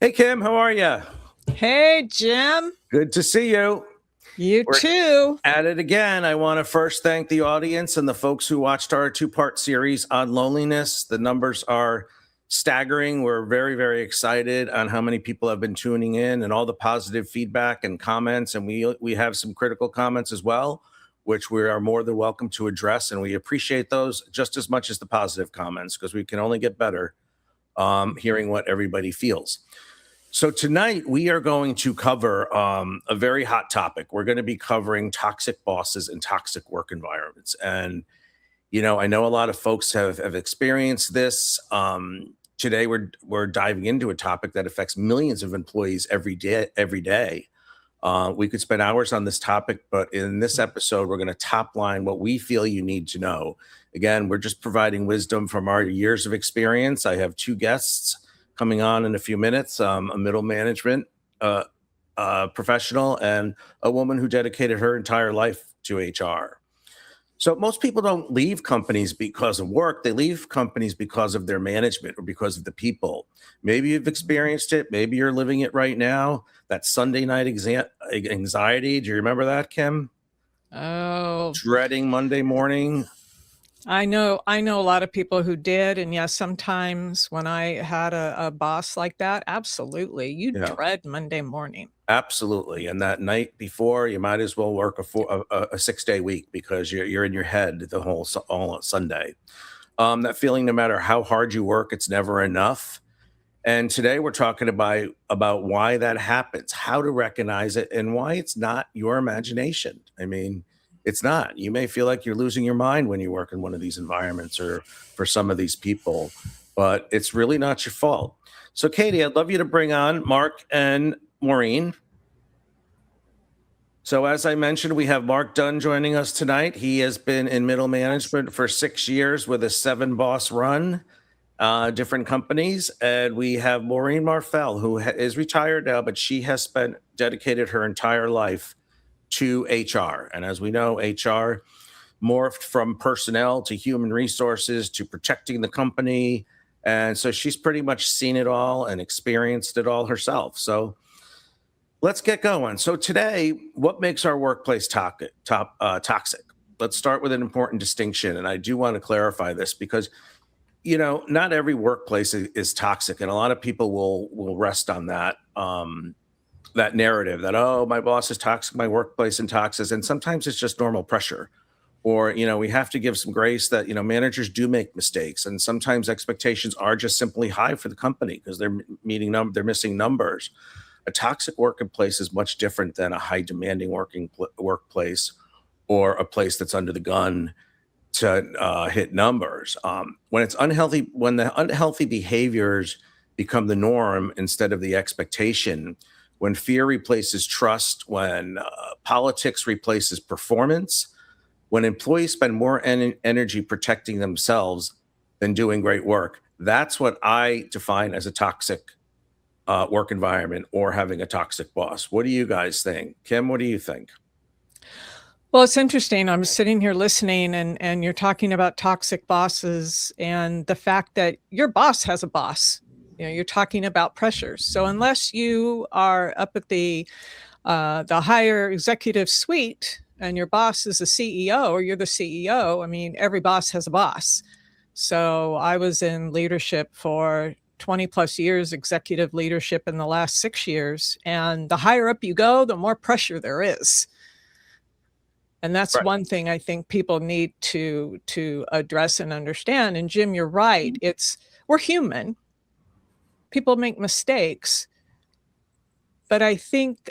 Hey, Kim, how are you? Hey, Jim. Good to see you. You We're too. at it again. I want to first thank the audience and the folks who watched our two-part series on loneliness. The numbers are staggering. We're very, very excited on how many people have been tuning in and all the positive feedback and comments. And we have some critical comments as well, which we are more than welcome to address. And we appreciate those just as much as the positive comments because we can only get better hearing what everybody feels. So tonight we are going to cover a very hot topic. We're going to be covering toxic bosses and toxic work environments. And, I know a lot of folks have experienced this. Today we're diving into a topic that affects millions of employees every day. We could spend hours on this topic, but in this episode, we're going to top line what we feel you need to know. Again, we're just providing wisdom from our years of experience. I have two guests coming on in a few minutes, a middle management professional and a woman who dedicated her entire life to HR. So most people don't leave companies because of work. They leave companies because of their management or because of the people. Maybe you've experienced it. Maybe you're living it right now. That Sunday night anxiety. Do you remember that, Kim? Oh, Dreading Monday morning. I know a lot of people who did. And yes, sometimes when I had a boss like that, absolutely. You dread Monday morning. Absolutely. And that night before, you might as well work a 6-day week because you're in your head all Sunday. That feeling, no matter how hard you work, it's never enough. And today we're talking about why that happens, how to recognize it, and why it's not your imagination. I mean, it's not. You may feel like you're losing your mind when you work in one of these environments or for some of these people, but it's really not your fault. So, Katie, I'd love you to bring on Mark and Maureen. So as I mentioned, we have Mark Dunn joining us tonight. He has been in middle management for 6 years with a 7-boss run, different companies. And we have Maureen Marfell, who is retired now, but she has dedicated her entire life to HR. And as we know, HR morphed from personnel to human resources to protecting the company. And so she's pretty much seen it all and experienced it all herself. So let's get going. So today, what makes our workplace toxic? Let's start with an important distinction. And I do want to clarify this because, not every workplace is toxic. And a lot of people will rest on that that narrative that, oh, my boss is toxic, my workplace is toxic. And sometimes it's just normal pressure. Or, we have to give some grace that, managers do make mistakes. And sometimes expectations are just simply high for the company because they're missing numbers. A toxic workplace is much different than a high demanding workplace or a place that's under the gun to hit numbers. When the unhealthy behaviors become the norm instead of the expectation, when fear replaces trust, when politics replaces performance, when employees spend more energy protecting themselves than doing great work, that's what I define as a toxic work environment or having a toxic boss. What do you guys think? Kim, what do you think? Well, it's interesting. I'm sitting here listening and you're talking about toxic bosses and the fact that your boss has a boss. You're talking about pressures. So unless you are up at the higher executive suite and your boss is the CEO or you're the CEO, I mean, every boss has a boss. So I was in leadership for 20 plus years, executive leadership in the last 6 years. And the higher up you go, the more pressure there is. And that's one thing I think people need to address and understand. And Jim, you're right. We're human. People make mistakes. But I think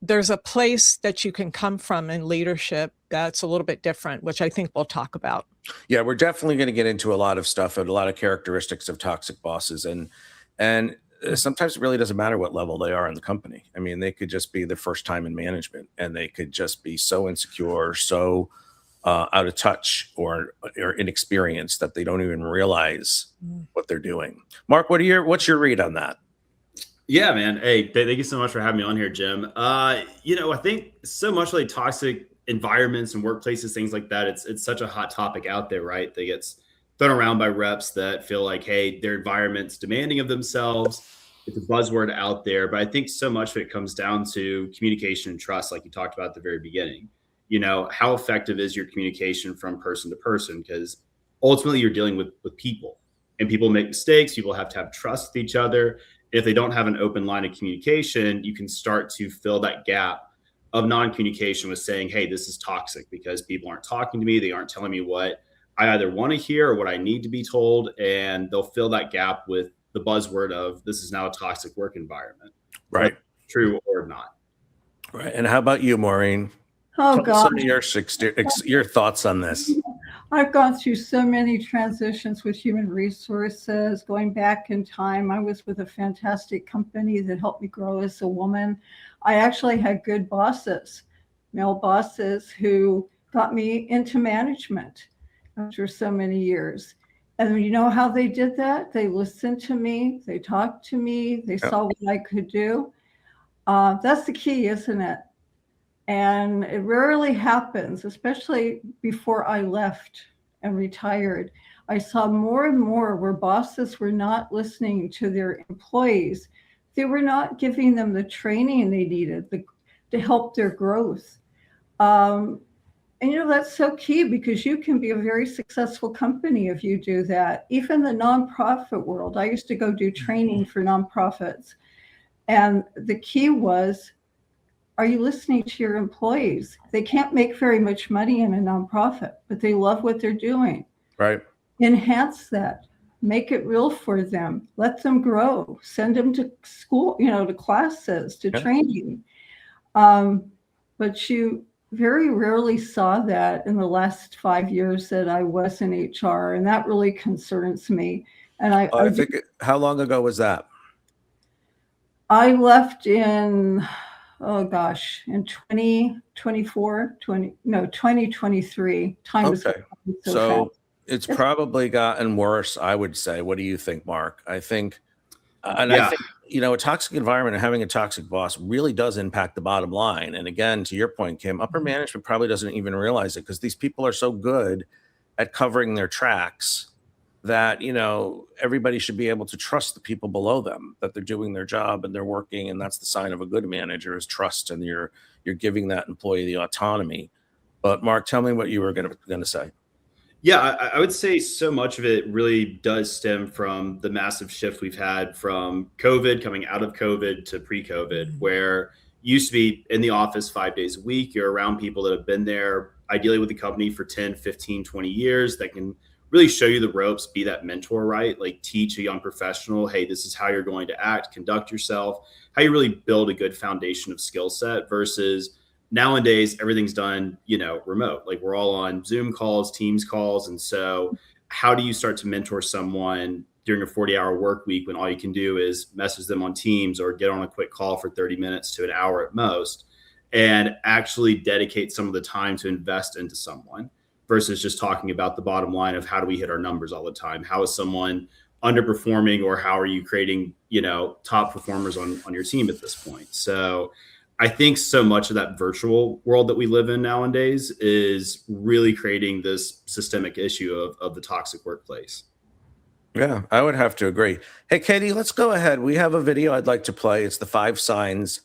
there's a place that you can come from in leadership that's a little bit different, which I think we'll talk about. Yeah, we're definitely going to get into a lot of stuff and a lot of characteristics of toxic bosses. And sometimes it really doesn't matter what level they are in the company. I mean, they could just be the first time in management and they could just be so insecure, so out of touch or inexperienced that they don't even realize what they're doing. Mark, what's your read on that? Yeah, man. Hey, thank you so much for having me on here, Jim. I think so much like toxic environments and workplaces, things like that, it's such a hot topic out there, right? That gets thrown around by reps that feel like, hey, their environment's demanding of themselves. It's a buzzword out there, but I think so much of it comes down to communication and trust, like you talked about at the very beginning. How effective is your communication from person to person? Because ultimately you're dealing with people, and people make mistakes. People have to have trust with each other. If they don't have an open line of communication, you can start to fill that gap of non-communication with saying, hey, this is toxic because people aren't talking to me. They aren't telling me what I either want to hear or what I need to be told. And they'll fill that gap with the buzzword of this is now a toxic work environment. Right. True or not. Right. And how about you, Maureen? Oh, Tell us God. some of your thoughts on this. I've gone through so many transitions with human resources. Going back in time, I was with a fantastic company that helped me grow as a woman. I actually had good bosses, male bosses, who got me into management after so many years. And you know how they did that? They listened to me, they talked to me, they saw what I could do. That's the key, isn't it? And it rarely happens, especially before I left and retired. I saw more and more where bosses were not listening to their employees. They were not giving them the training they needed to help their growth. And that's so key, because you can be a very successful company if you do that. Even the nonprofit world, I used to go do training for nonprofits. And the key was, are you listening to your employees? They can't make very much money in a nonprofit, but they love what they're doing. Right. Enhance that. Make it real for them. Let them grow. Send them to school, to classes, to training. But you very rarely saw that in the last 5 years that I was in HR, and that really concerns me. And I think, how long ago was that? I left in, in 2023. Time is Okay. so fast. It's probably gotten worse, I would say. What do you think, Mark? I think, I think, a toxic environment and having a toxic boss really does impact the bottom line. And again, to your point, Kim, upper management probably doesn't even realize it, because these people are so good at covering their tracks that, everybody should be able to trust the people below them, that they're doing their job and they're working. And that's the sign of a good manager, is trust. And you're giving that employee the autonomy. But Mark, tell me what you were going to say. Yeah, I would say so much of it really does stem from the massive shift we've had from COVID, coming out of COVID to pre-COVID, where you used to be in the office 5 days a week. You're around people that have been there, ideally with the company for 10, 15, 20 years, that can really show you the ropes, be that mentor, right? Like teach a young professional, hey, this is how you're going to act, conduct yourself, how you really build a good foundation of skill set, versus nowadays everything's done, remote. Like we're all on Zoom calls, Teams calls. And so how do you start to mentor someone during a 40-hour work week when all you can do is message them on Teams or get on a quick call for 30 minutes to an hour at most, and actually dedicate some of the time to invest into someone, versus just talking about the bottom line of how do we hit our numbers all the time? How is someone underperforming, or how are you creating, top performers on your team at this point? So I think so much of that virtual world that we live in nowadays is really creating this systemic issue of the toxic workplace. Yeah, I would have to agree. Hey, Katie, let's go ahead. We have a video I'd like to play. It's the 5 signs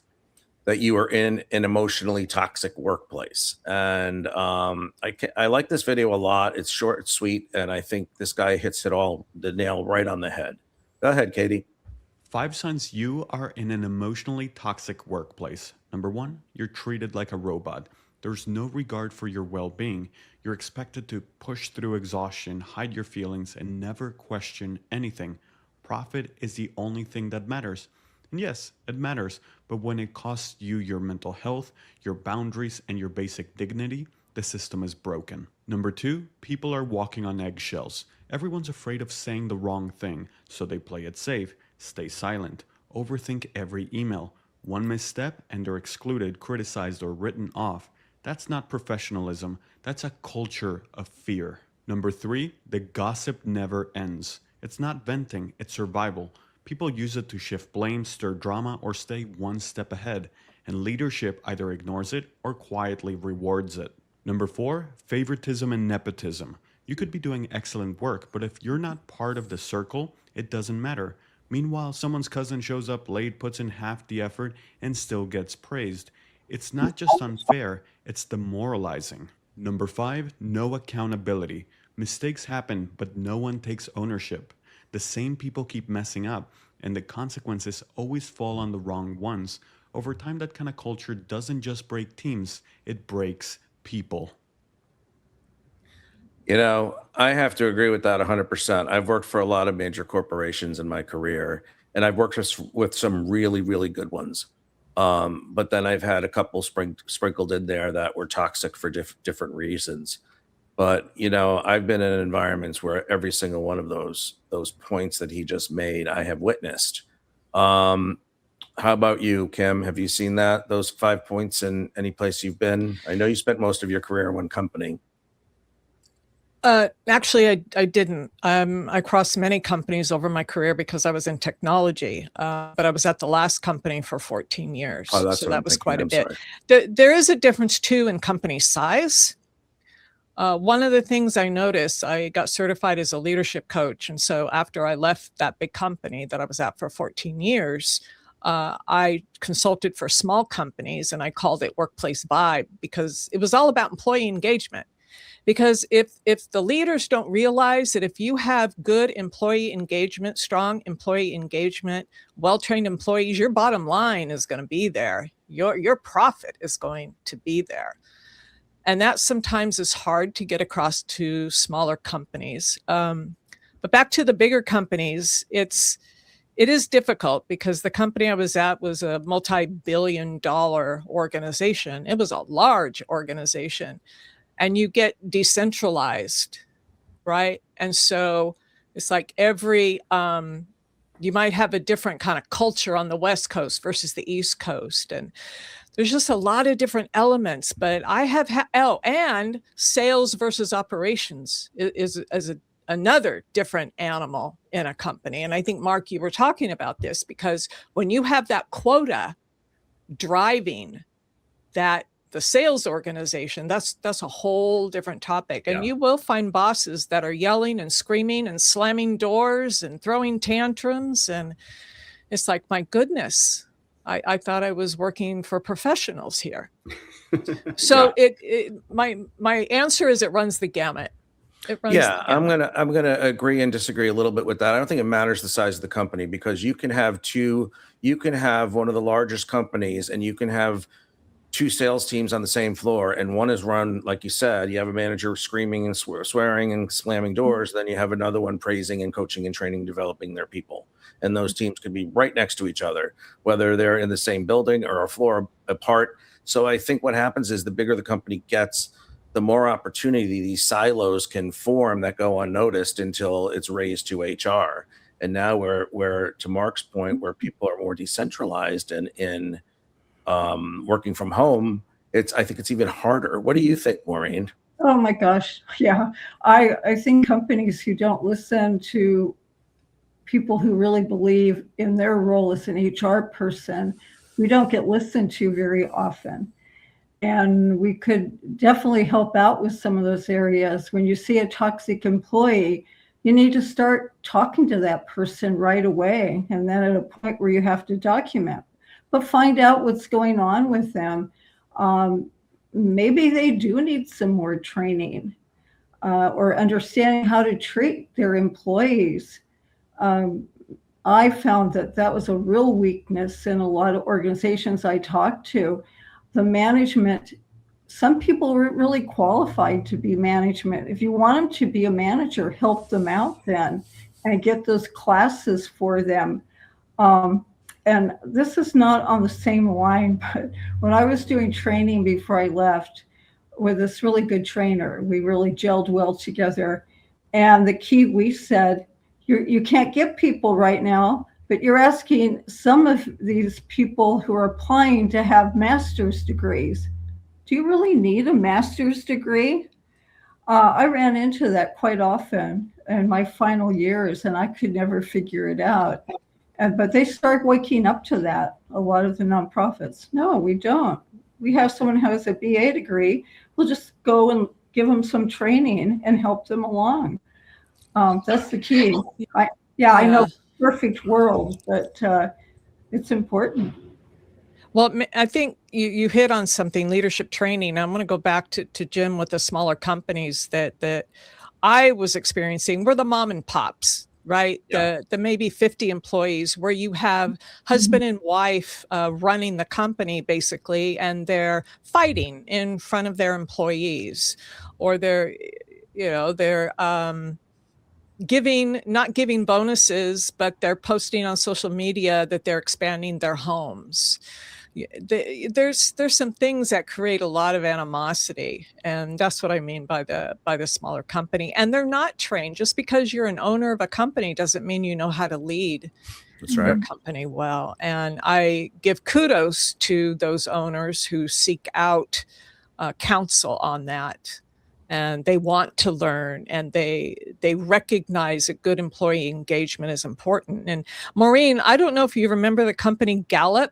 that you are in an emotionally toxic workplace. And I like this video a lot. It's short, it's sweet, and I think this guy hits the nail right on the head. Go ahead, Katie. 5 signs you are in an emotionally toxic workplace. Number 1, you're treated like a robot. There's no regard for your well-being. You're expected to push through exhaustion, hide your feelings, and never question anything. Profit is the only thing that matters. And yes, it matters, but when it costs you your mental health, your boundaries, and your basic dignity, the system is broken. Number 2, people are walking on eggshells. Everyone's afraid of saying the wrong thing, so they play it safe, stay silent, overthink every email. One misstep and they're excluded, criticized, or written off. That's not professionalism. That's a culture of fear. Number 3, the gossip never ends. It's not venting, it's survival. People use it to shift blame, stir drama, or stay one step ahead. And leadership either ignores it or quietly rewards it. Number 4, favoritism and nepotism. You could be doing excellent work, but if you're not part of the circle, it doesn't matter. Meanwhile, someone's cousin shows up late, puts in half the effort, and still gets praised. It's not just unfair, it's demoralizing. Number 5, no accountability. Mistakes happen, but no one takes ownership. The same people keep messing up, and the consequences always fall on the wrong ones. Over time, that kind of culture doesn't just break teams, it breaks people. You know, I have to agree with that 100%. I've worked for a lot of major corporations in my career, and I've worked with some really, really good ones. But then I've had a couple sprinkled in there that were toxic for different reasons. But you know, I've been in environments where every single one of those points that he just made, I have witnessed. Um, how about you, Kim? Have you seen those 5 points in any place you've been? I know you spent most of your career in one company. Actually, I didn't. I crossed many companies over my career because I was in technology, but I was at the last company for 14 years. Oh, that's so what that I'm was thinking. quite a I'm bit. sorry. There is a difference too in company size. One of the things I noticed, I got certified as a leadership coach. And so after I left that big company that I was at for 14 years, I consulted for small companies and I called it Workplace Vibe because it was all about employee engagement. Because if the leaders don't realize that if you have good employee engagement, strong employee engagement, well-trained employees, your bottom line is going to be there. Your profit is going to be there. And that sometimes is hard to get across to smaller companies. But back to the bigger companies, it is difficult because the company I was at was a multi-billion-dollar organization. It was a large organization. And you get decentralized, right? And so it's like you might have a different kind of culture on the West Coast versus the East Coast. And there's just a lot of different elements, but I have, and sales versus operations is another different animal in a company. And I think, Mark, you were talking about this because when you have that quota driving the sales organization, that's a whole different topic. And you will find bosses that are yelling and screaming and slamming doors and throwing tantrums. And it's like, my goodness, I thought I was working for professionals here. So my answer is it runs the gamut. It runs the gamut. I'm gonna agree and disagree a little bit with that. I don't think it matters the size of the company because you can have one of the largest companies and you can have two sales teams on the same floor, and one is run, like you said, you have a manager screaming and swearing and slamming doors, then you have another one praising and coaching and training, developing their people. And those teams could be right next to each other, whether they're in the same building or a floor apart. So I think what happens is the bigger the company gets, the more opportunity these silos can form that go unnoticed until it's raised to HR. And now we're to Mark's point, where people are more decentralized and in working from home, I think it's even harder. What do you think, Maureen? Oh my gosh. Yeah. I think companies who don't listen to people who really believe in their role as an HR person, we don't get listened to very often. And we could definitely help out with some of those areas. When you see a toxic employee, you need to start talking to that person right away. And then at a point where you have to document, but find out what's going on with them. Maybe they do need some more training or understanding how to treat their employees. I found that was a real weakness in a lot of organizations I talked to. The management, some people weren't really qualified to be management. If you want them to be a manager, help them out then and get those classes for them. And this is not on the same line, but when I was doing training before I left with this really good trainer, we really gelled well together. And the key, we said, you can't get people right now, but you're asking some of these people who are applying to have master's degrees. Do you really need a master's degree? I ran into that quite often in my final years, and I could never figure it out. But they start waking up to that, a lot of the nonprofits. No, we don't. We have someone who has a BA degree. We'll just go and give them some training and help them along. That's the key. I know perfect world, but it's important. Well, I think you hit on something, leadership training. I'm going to go back to Jim with the smaller companies that I was experiencing. We're the mom and pops, right? Yeah. The maybe 50 employees where you have husband and wife running the company basically, and they're fighting in front of their employees, or they're not giving bonuses, but they're posting on social media that they're expanding their homes. There's some things that create a lot of animosity, and that's what I mean by the smaller company. And they're not trained. Just because you're an owner of a company doesn't mean you know how to lead That's your right. company well. And I give kudos to those owners who seek out counsel on that, and they want to learn, and they recognize that good employee engagement is important. And Maureen, I don't know if you remember the company Gallup,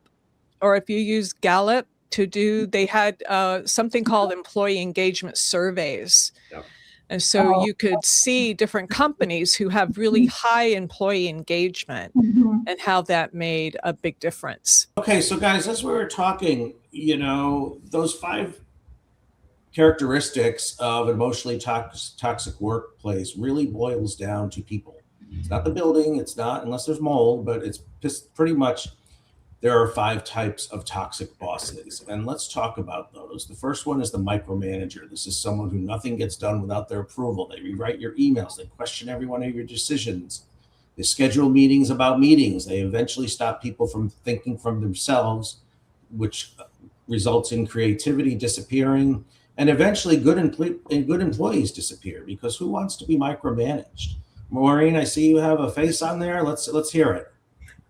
or if you use Gallup to do, they had something called employee engagement surveys. Yep. And so Oh. you could see different companies who have really high employee engagement Mhm. and how that made a big difference. Okay, so guys, as we were talking, those 5 characteristics of an emotionally toxic workplace really boils down to people. It's not the building, it's not, unless there's mold, but it's just pretty much there are 5 types of toxic bosses. And let's talk about those. The first one is the micromanager. This is someone who nothing gets done without their approval. They rewrite your emails, they question every one of your decisions. They schedule meetings about meetings. They eventually stop people from thinking from themselves, which results in creativity disappearing. And eventually good employees disappear, because who wants to be micromanaged? Maureen, I see you have a face on there. Let's hear it.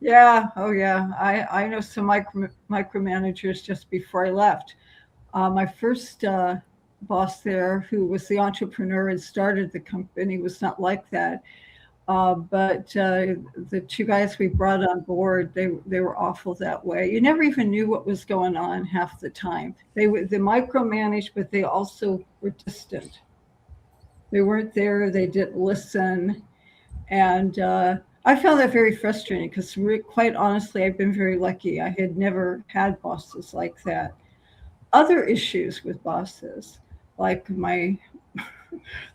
Yeah. Oh, yeah. I know some micromanagers just before I left. My first boss there, who was the entrepreneur and started the company, was not like that. But the 2 guys we brought on board, they were awful that way. You never even knew what was going on half the time. They micromanaged, but they also were distant. They weren't there. They didn't listen. And I found that very frustrating, because quite honestly, I've been very lucky. I had never had bosses like that. Other issues with bosses, like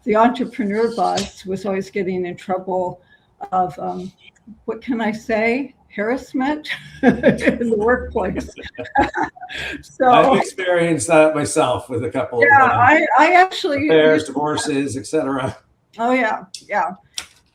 the entrepreneur boss was always getting in trouble of, what can I say, harassment in the workplace. So I've experienced that myself with a couple of I actually affairs, divorces, etc. Oh yeah, yeah.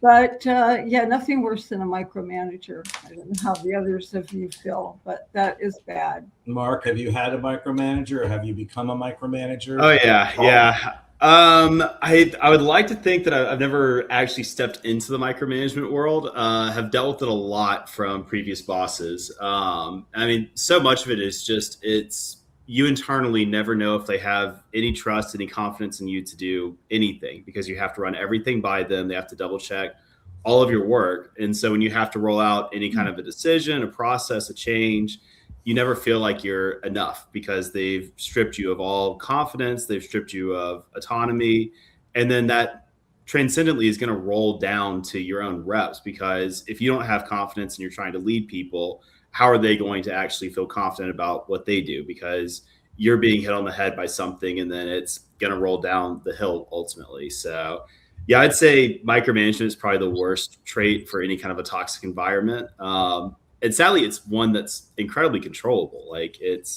But nothing worse than a micromanager. I don't know how the others of you feel, but that is bad. Mark, have you had a micromanager, or have you become a micromanager? Oh yeah. I would like to think that I've never actually stepped into the micromanagement world. Have dealt with it a lot from previous bosses. I mean, so much of it is just, you internally never know if they have any trust, any confidence in you to do anything, because you have to run everything by them. They have to double check all of your work. And so when you have to roll out any kind of a decision, a process, a change, you never feel like you're enough, because they've stripped you of all confidence. They've stripped you of autonomy. And then that transcendently is going to roll down to your own reps, because if you don't have confidence and you're trying to lead people, how are they going to actually feel confident about what they do? Because you're being hit on the head by something, and then it's going to roll down the hill ultimately. So yeah, I'd say micromanagement is probably the worst trait for any kind of a toxic environment. And sadly, it's one that's incredibly controllable. Like it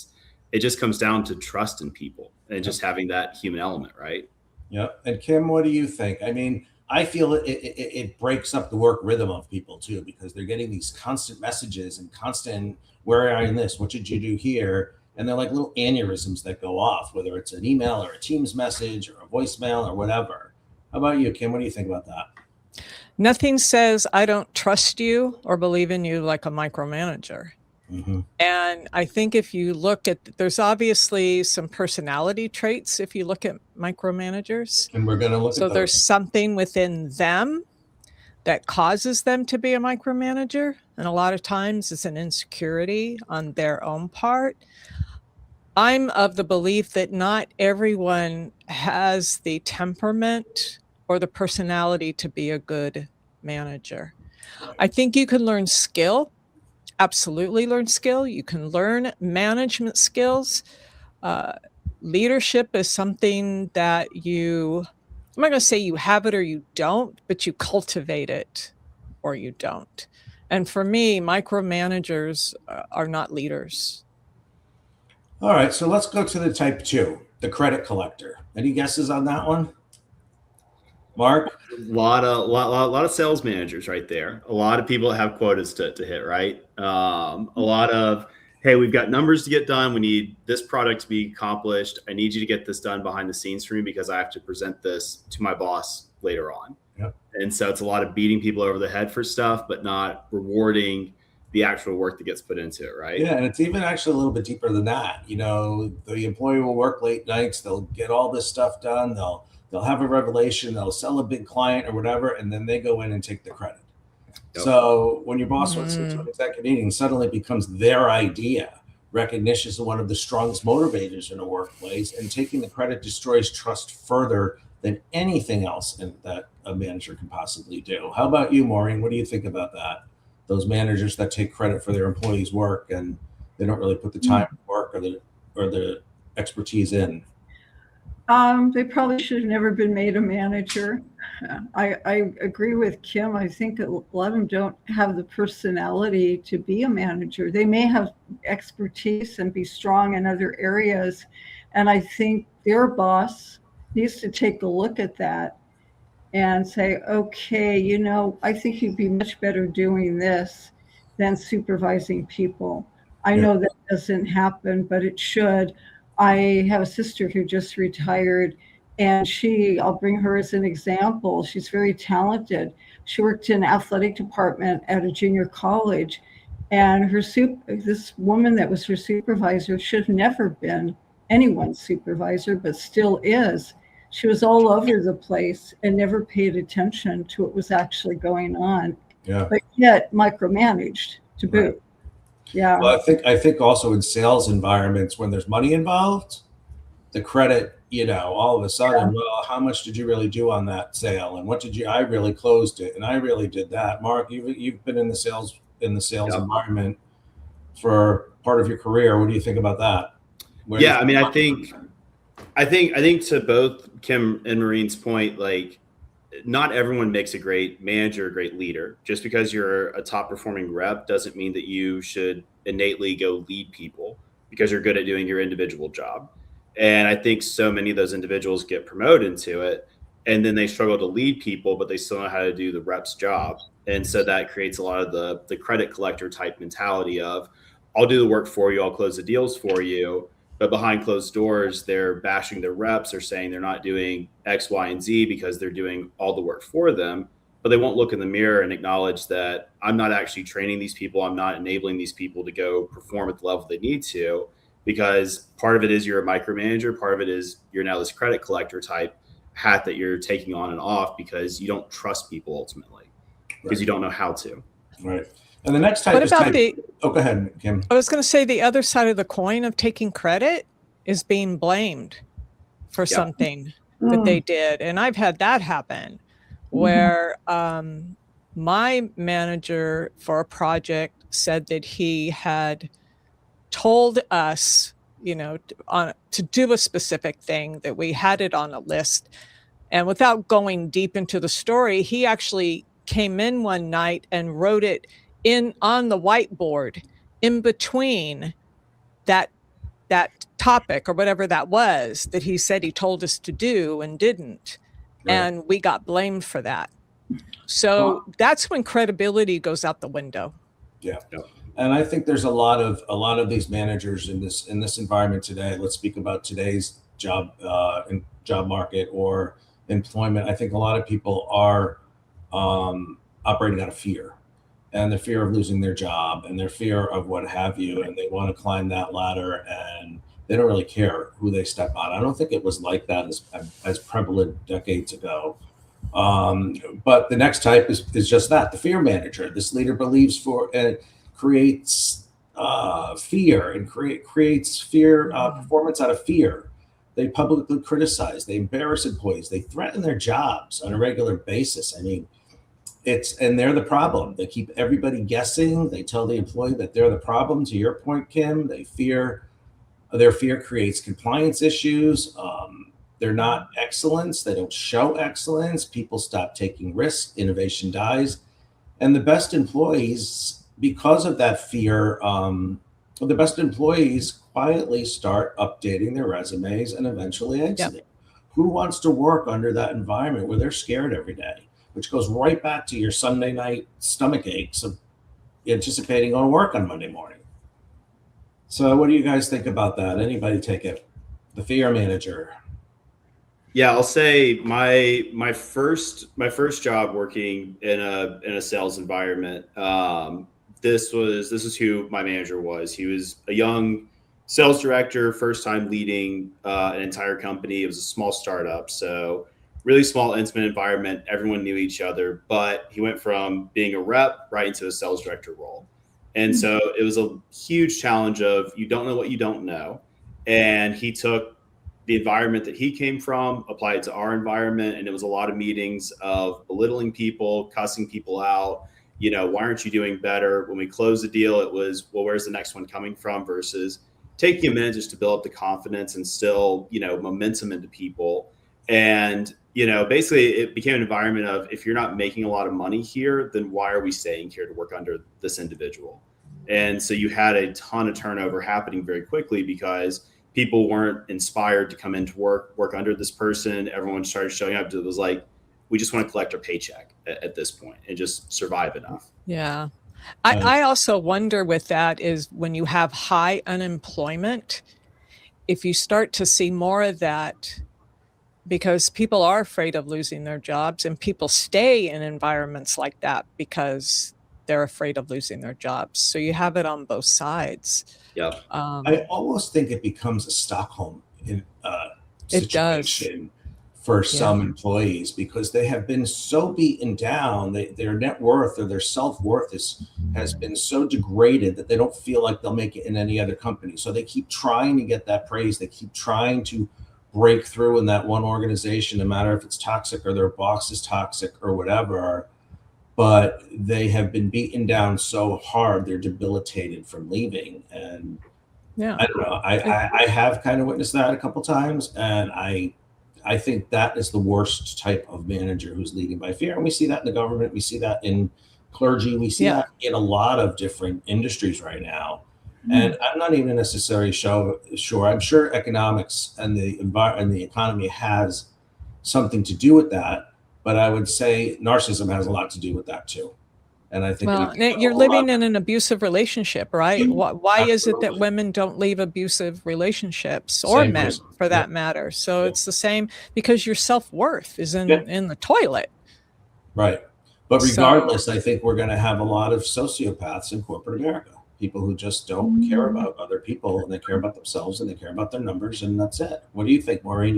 just comes down to trust in people and just having that human element, right? Yeah. And Kim, what do you think? I mean, I feel it breaks up the work rhythm of people too, because they're getting these constant messages and constant, where are you in this? What did you do here? And they're like little aneurysms that go off, whether it's an email or a Teams message or a voicemail or whatever. How about you, Kim? What do you think about that? Nothing says I don't trust you or believe in you like a micromanager. Mm-hmm. And I think if you look at, there's obviously some personality traits if you look at micromanagers. And we're going to look So at there's those. something within them that causes them to be a micromanager. And a lot of times it's an insecurity on their own part. I'm of the belief that not everyone has the temperament or the personality to be a good manager. I think you can learn skill, absolutely learn skill. You can learn management skills. Uh, Leadership is something that I'm not going to say you have it or you don't, but you cultivate it or you don't. And for me, micromanagers are not leaders. All right, so let's go to the type 2, the credit collector. Any guesses on that one? Mark? A lot of sales managers right there. A lot of people have quotas to hit, right? A lot of, hey, we've got numbers to get done. We need this product to be accomplished. I need you to get this done behind the scenes for me because I have to present this to my boss later on. Yep. And so it's a lot of beating people over the head for stuff, but not rewarding the actual work that gets put into it, right? Yeah, and it's even actually a little bit deeper than that. You know, the employee will work late nights. They'll get all this stuff done. They'll have a revelation. They'll sell a big client or whatever, and then they go in and take the credit. Yep. So when your boss wants to an executive meeting, suddenly it becomes their idea. Recognition is one of the strongest motivators in a workplace, and taking the credit destroys trust further than anything else that a manager can possibly do. How about you, Maureen? What do you think about that? Those managers that take credit for their employees' work and they don't really put the time to work or the expertise in. They probably should have never been made a manager. I agree with Kim. I think a lot of them don't have the personality to be a manager. They may have expertise and be strong in other areas. And I think their boss needs to take a look at that and say, okay, you know, I think you'd be much better doing this than supervising people. I know that doesn't happen, but it should. I have a sister who just retired, and I'll bring her as an example. She's very talented. She worked in athletic department at a junior college, and this woman that was her supervisor should have never been anyone's supervisor, but still is. She was all over the place and never paid attention to what was actually going on. Yeah. But yet micromanaged to boot. Right. Yeah. Well, I think also in sales environments, when there's money involved, the credit, you know, all of a sudden, well, how much did you really do on that sale? And I really closed it. And I really did that. Mark, you've been in the sales environment for part of your career. What do you think about that? I mean, I think to both Kim and Maureen's point, like, not everyone makes a great manager, a great leader. Just because you're a top performing rep doesn't mean that you should innately go lead people because you're good at doing your individual job. And I think so many of those individuals get promoted into it and then they struggle to lead people, but they still know how to do the rep's job. And so that creates a lot of the credit collector type mentality of, I'll do the work for you, I'll close the deals for you. But behind closed doors, they're bashing their reps or saying they're not doing X, Y, and Z because they're doing all the work for them. But they won't look in the mirror and acknowledge that I'm not actually training these people. I'm not enabling these people to go perform at the level they need to, because part of it is you're a micromanager. Part of it is you're now this credit collector type hat that you're taking on and off because you don't trust people ultimately because you don't know how to. Right. And the next type go ahead, Kim. I was going to say the other side of the coin of taking credit is being blamed for something that they did. And I've had that happen where my manager for a project said that he had told us, you know, to do a specific thing, that we had it on a list. And without going deep into the story, he actually came in one night and wrote it on the whiteboard in between that topic or whatever that was that he said he told us to do and didn't. Right. And we got blamed for that. So that's when credibility goes out the window. Yeah. And I think there's a lot of these managers in this environment today. Let's speak about today's job market or employment. I think a lot of people are operating out of fear. And the fear of losing their job and their fear of what have you, and they want to climb that ladder and they don't really care who they step on. I don't think it was like that as prevalent decades ago. But the next type is just that, the fear manager. This leader believes creates fear and creates fear, performance out of fear. They publicly criticize, they embarrass employees, they threaten their jobs on a regular basis. I mean, and they're the problem. They keep everybody guessing. They tell the employee that they're the problem. To your point, Kim, their fear creates compliance issues. They're not excellence. They don't show excellence. People stop taking risks. Innovation dies. And the best employees, because of that fear, the best employees quietly start updating their resumes and eventually exiting. Who wants to work under that environment where they're scared every day? Which goes right back to your Sunday night stomach aches of anticipating going to work on Monday morning. So what do you guys think about that? Anybody take it? The fear manager. Yeah, I'll say my first job working in a sales environment. This is who my manager was. He was a young sales director, first time leading an entire company. It was a small startup, so really small, intimate environment. Everyone knew each other, but he went from being a rep right into a sales director role. And so it was a huge challenge of you don't know what you don't know. And he took the environment that he came from, applied it to our environment. And it was a lot of meetings of belittling people, cussing people out. You know, why aren't you doing better? When we closed the deal, it was, well, where's the next one coming from? Versus taking a minute just to build up the confidence and still, you know, momentum into people. And, you know, basically it became an environment of, if you're not making a lot of money here, then why are we staying here to work under this individual? And so you had a ton of turnover happening very quickly because people weren't inspired to come into work under this person. Everyone started showing up. It was like, we just want to collect our paycheck at this point and just survive enough. Yeah. I also wonder with that is when you have high unemployment, if you start to see more of that, because people are afraid of losing their jobs and people stay in environments like that because they're afraid of losing their jobs. So you have it on both sides. Yep. I almost think it becomes a Stockholm situation for some employees because they have been so beaten down. Their net worth or their self-worth has been so degraded that they don't feel like they'll make it in any other company. So they keep trying to get that praise. They keep trying to break through in that one organization, no matter if it's toxic or their boss is toxic or whatever. But they have been beaten down so hard, they're debilitated from leaving. And I don't know, I have kind of witnessed that a couple times. And I think that is the worst type of manager who's leading by fear. And we see that in the government. We see that in clergy. We see that in a lot of different industries right now. And I'm not even necessarily sure. I'm sure economics and the economy has something to do with that. But I would say narcissism has a lot to do with that too. And I think you're living in an abusive relationship, right? Why Absolutely. is it that women don't leave abusive relationships or Same men reason. for that matter? So it's the same because your self-worth is in the toilet. Right. But regardless, I think we're going to have a lot of sociopaths in corporate America. People who just don't care about other people and they care about themselves and they care about their numbers and that's it. What do you think, Maureen?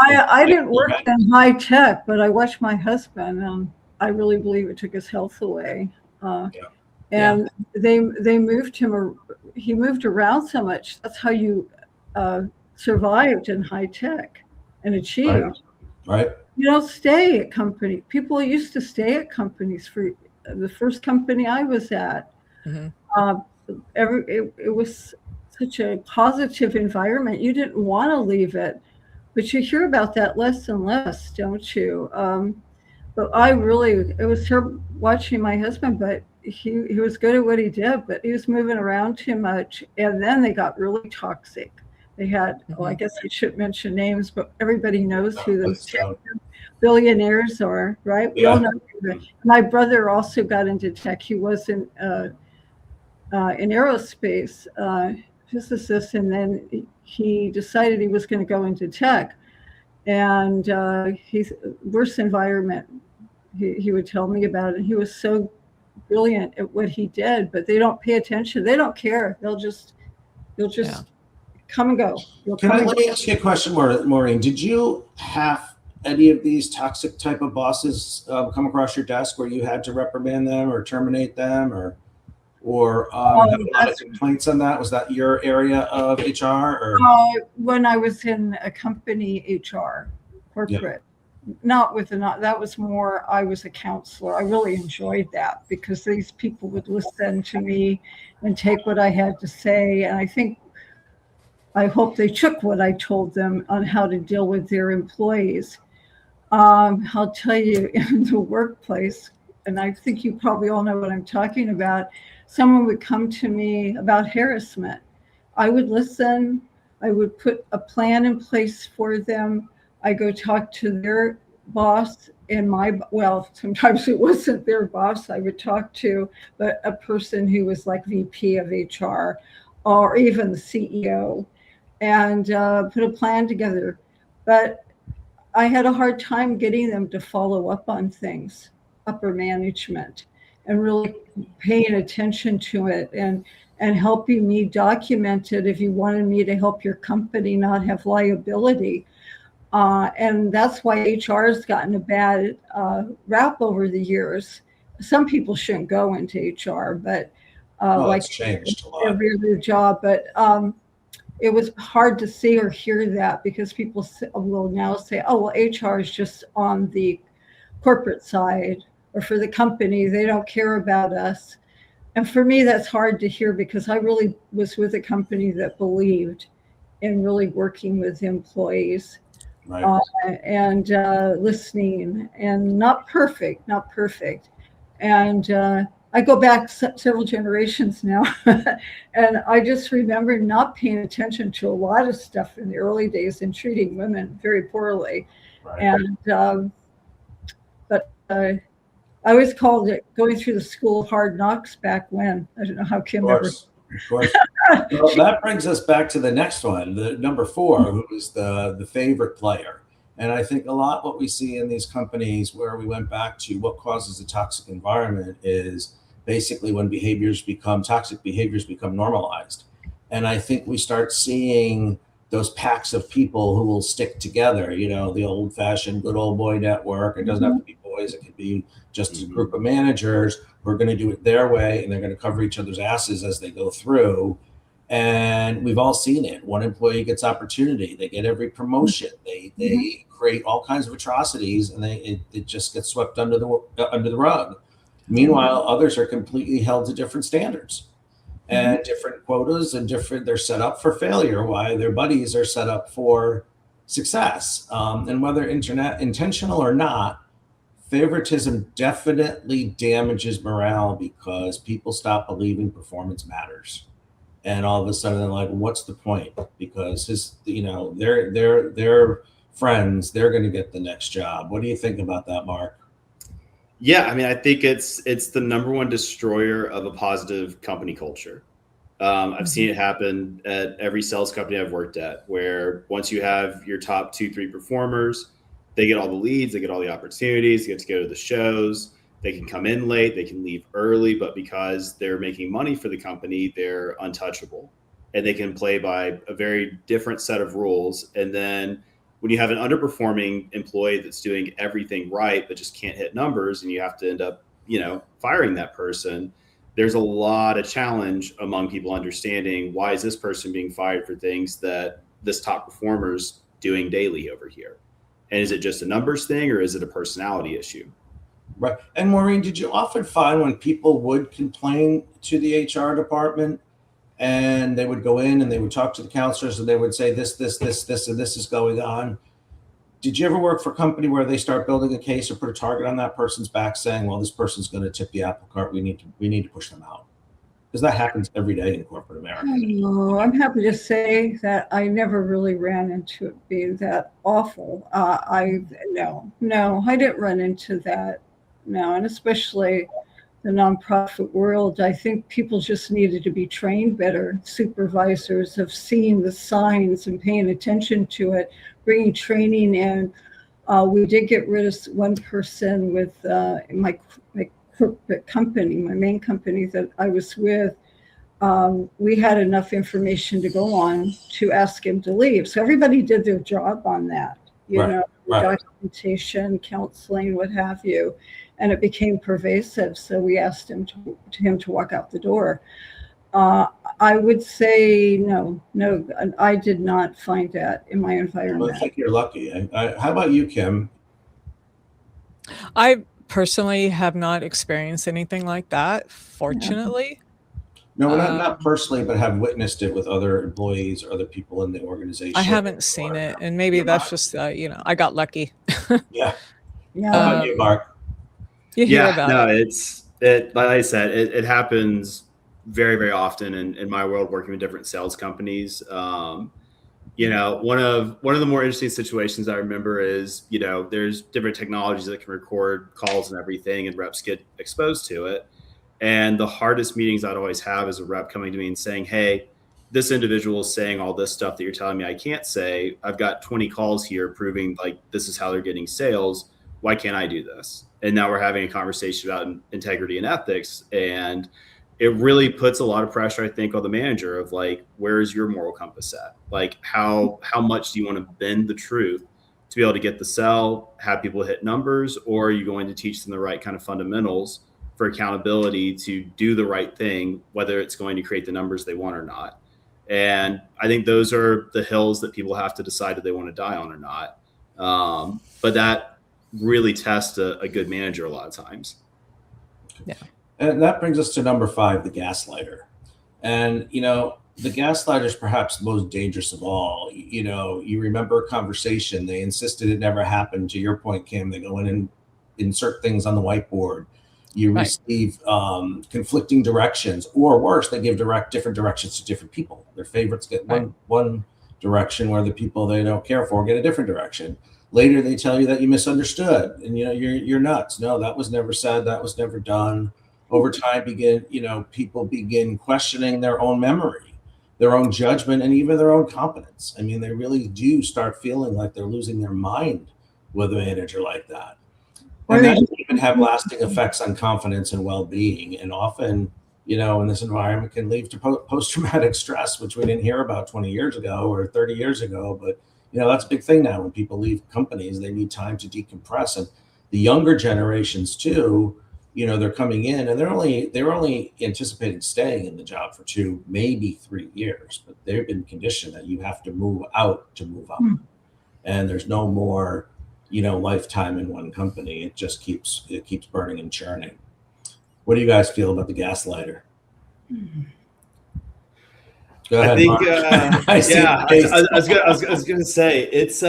I didn't work in high tech, but I watched my husband and I really believe it took his health away. And they moved him, he moved around so much. That's how you survived in high tech and achieved. Right. You don't stay at company. People used to stay at companies. For the first company I was at, it was such a positive environment. You didn't want to leave it, but you hear about that less and less, don't you? But it was her watching my husband, but he was good at what he did, but he was moving around too much. And then they got really toxic. They had, well, I guess I shouldn't mention names, but everybody knows who those billionaires are, right? We all know. My brother also got into tech. He was in aerospace physicist, and then he decided he was going to go into tech. And he's worst environment. He would tell me about it. He was so brilliant at what he did, but they don't pay attention. They don't care. They'll just come and go. Let me ask you a question, Maureen. Did you have any of these toxic type of bosses come across your desk where you had to reprimand them or terminate them or have a lot of complaints on that? Was that your area of HR? Or? When I was in a company HR, corporate. not with the, not, that was more, I was a counselor. I really enjoyed that because these people would listen to me and take what I had to say. And I hope they took what I told them on how to deal with their employees. I'll tell you, in the workplace, and I think you probably all know what I'm talking about, someone would come to me about harassment. I would listen. I would put a plan in place for them. I go talk to their boss and well, sometimes it wasn't their boss I would talk to, but a person who was like VP of HR or even the CEO, and put a plan together. But I had a hard time getting them to follow up on things, upper management, and really paying attention to it and helping me document it if you wanted me to help your company not have liability. And that's why HR has gotten a bad rap over the years. Some people shouldn't go into HR, but like it's changed a lot. every other job. But it was hard to see or hear that because people will now say, oh, well, HR is just on the corporate side or for the company. They don't care about us. And for me, that's hard to hear because I really was with a company that believed in really working with employees. Right. And listening, and not perfect. And I go back several generations now, and I just remember not paying attention to a lot of stuff in the early days and treating women very poorly. Right. And but I always called it going through the school of hard knocks back when. I don't know how Kim ever. Of course. Well, that brings us back to the next one, the number 4, who is the favorite player. And I think a lot what we see in these companies where we went back to what causes a toxic environment is basically when toxic behaviors become normalized. And I think we start seeing those packs of people who will stick together, the old fashioned good old boy network. It doesn't have to be boys. It could be just a group of managers who are going to do it their way, and they're going to cover each other's asses as they go through. And we've all seen it. One employee gets opportunity. They get every promotion. They create all kinds of atrocities, and it just gets swept under the rug. Meanwhile, others are completely held to different standards and different quotas, and they're set up for failure, while their buddies are set up for success. And whether intentional or not, favoritism definitely damages morale because people stop believing performance matters. And all of a sudden they're like, what's the point? Because they're friends, they're going to get the next job. What do you think about that, Mark? Yeah, I mean, I think it's the number one destroyer of a positive company culture. I've seen it happen at every sales company I've worked at, where once you have your top 2-3 performers, they get all the leads, they get all the opportunities, they get to go to the shows, they can come in late, they can leave early, but because they're making money for the company, they're untouchable. And they can play by a very different set of rules. And then when you have an underperforming employee that's doing everything right, but just can't hit numbers, and you have to end up, firing that person, there's a lot of challenge among people understanding, why is this person being fired for things that this top performer's doing daily over here? And is it just a numbers thing, or is it a personality issue? Right. And Maureen, did you often find when people would complain to the HR department and they would go in and they would talk to the counselors and they would say this, and this is going on? Did you ever work for a company where they start building a case or put a target on that person's back saying, well, this person's going to tip the apple cart. We need to push them out? Because that happens every day in corporate America. Oh, I'm happy to say that I never really ran into it being that awful. No, I didn't run into that. No, and especially the nonprofit world, I think people just needed to be trained better. Supervisors of seeing the signs and paying attention to it, bringing training in. We did get rid of one person with my corporate company, my main company that I was with. We had enough information to go on to ask him to leave. So everybody did their job on that, documentation, counseling, what have you. And it became pervasive. So we asked him to walk out the door. I would say no, I did not find that in my environment. Well, I think you're lucky. How about you, Kim? I personally have not experienced anything like that, fortunately. No, well, Um, not personally, but have witnessed it with other employees or other people in the organization. I haven't seen it, and maybe You're that's not? just I got lucky. Yeah. Yeah. How about you, Mark? You hear Yeah, about no, it. it like I said, it happens very, very often in my world working with different sales companies. One of the more interesting situations I remember is, there's different technologies that can record calls and everything, and reps get exposed to it. And the hardest meetings I'd always have is a rep coming to me and saying, "Hey, this individual is saying all this stuff that you're telling me I can't say. I've got 20 calls here proving like this is how they're getting sales. Why can't I do this?" And now we're having a conversation about integrity and ethics. And it really puts a lot of pressure, I think, on the manager of like, where is your moral compass at? Like, how much do you want to bend the truth to be able to get the sell, have people hit numbers, or are you going to teach them the right kind of fundamentals for accountability to do the right thing, whether it's going to create the numbers they want or not? And I think those are the hills that people have to decide if they want to die on or not. But that really tests a good manager a lot of times. Yeah. And that brings us to number 5, the gaslighter. And, the gaslighter is perhaps the most dangerous of all. You remember a conversation, they insisted it never happened. To your point, Kim, they go in and insert things on the whiteboard. You Right. receive conflicting directions, or worse, they give different directions to different people. Their favorites get one direction, where the people they don't care for get a different direction. Later, they tell you that you misunderstood, and you're nuts. No, that was never said. That was never done. Over time, people begin questioning their own memory, their own judgment, and even their own competence. I mean, they really do start feeling like they're losing their mind with a manager like that. And that can even have lasting effects on confidence and well-being. And often, in this environment can lead to post-traumatic stress, which we didn't hear about 20 years ago or 30 years ago. But, that's a big thing now. When people leave companies, they need time to decompress. And the younger generations too, they're coming in and they're only anticipating staying in the job for 2, maybe 3 years, but they've been conditioned that you have to move out to move up. And there's no more, lifetime in one company. It just keeps burning and churning. What do you guys feel about the gaslighter? Go ahead, I think, Mark. I was going to say it's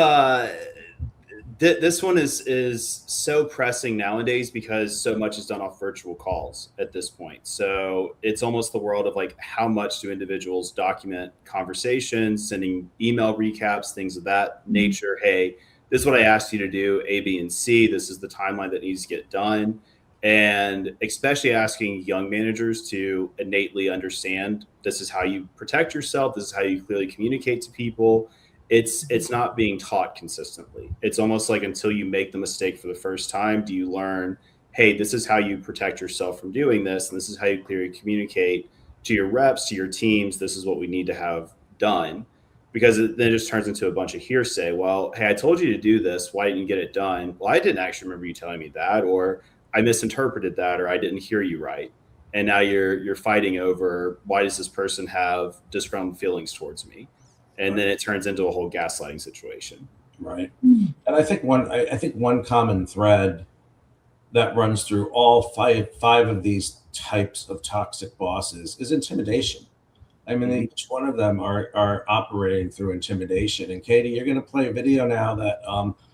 this one is so pressing nowadays because so much is done off virtual calls at this point. So it's almost the world of like, how much do individuals document conversations, sending email recaps, things of that nature. Hey, this is what I asked you to do, A, B, and C. This is the timeline that needs to get done. And especially asking young managers to innately understand this is how you protect yourself. This is how you clearly communicate to people. It's not being taught consistently. It's almost like until you make the mistake for the first time, do you learn, hey, this is how you protect yourself from doing this. And this is how you clearly communicate to your reps, to your teams. This is what we need to have done. Because then it just turns into a bunch of hearsay. Well, hey, I told you to do this. Why didn't you get it done? Well, I didn't actually remember you telling me that, or I misinterpreted that, or I didn't hear you right. And now you're fighting over, why does this person have disgruntled feelings towards me? And then it turns into a whole gaslighting situation. Right. And I think one common thread that runs through all five of these types of toxic bosses is intimidation. I mean, each one of them are operating through intimidation. And Katie, you're going to play a video now that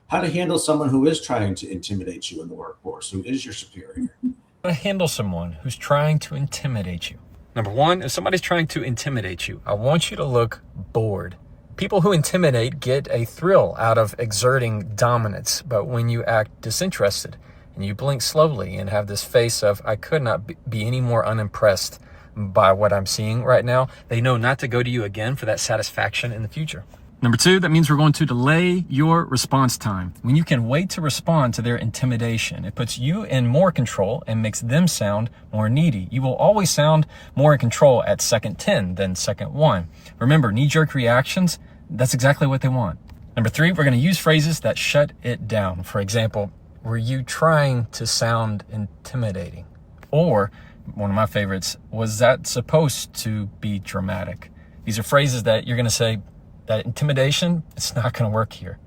how to handle someone who is trying to intimidate you in the workforce, who is your superior. How to handle someone who's trying to intimidate you. Number one, if somebody's trying to intimidate you, I want you to look bored. People who intimidate get a thrill out of exerting dominance, but when you act disinterested and you blink slowly and have this face of, I could not be any more unimpressed by what I'm seeing right now, they know not to go to you again for that satisfaction in the future. Number two, that means we're going to delay your response time. When you can wait to respond to their intimidation, it puts you in more control and makes them sound more needy. You will always sound more in control at second 10 than second 1. Remember, knee-jerk reactions, that's exactly what they want. Number three, we're going to use phrases that shut it down. For example, were you trying to sound intimidating? Or, one of my favorites, was that supposed to be dramatic? These are phrases that you're going to say, that intimidation, it's not going to work here.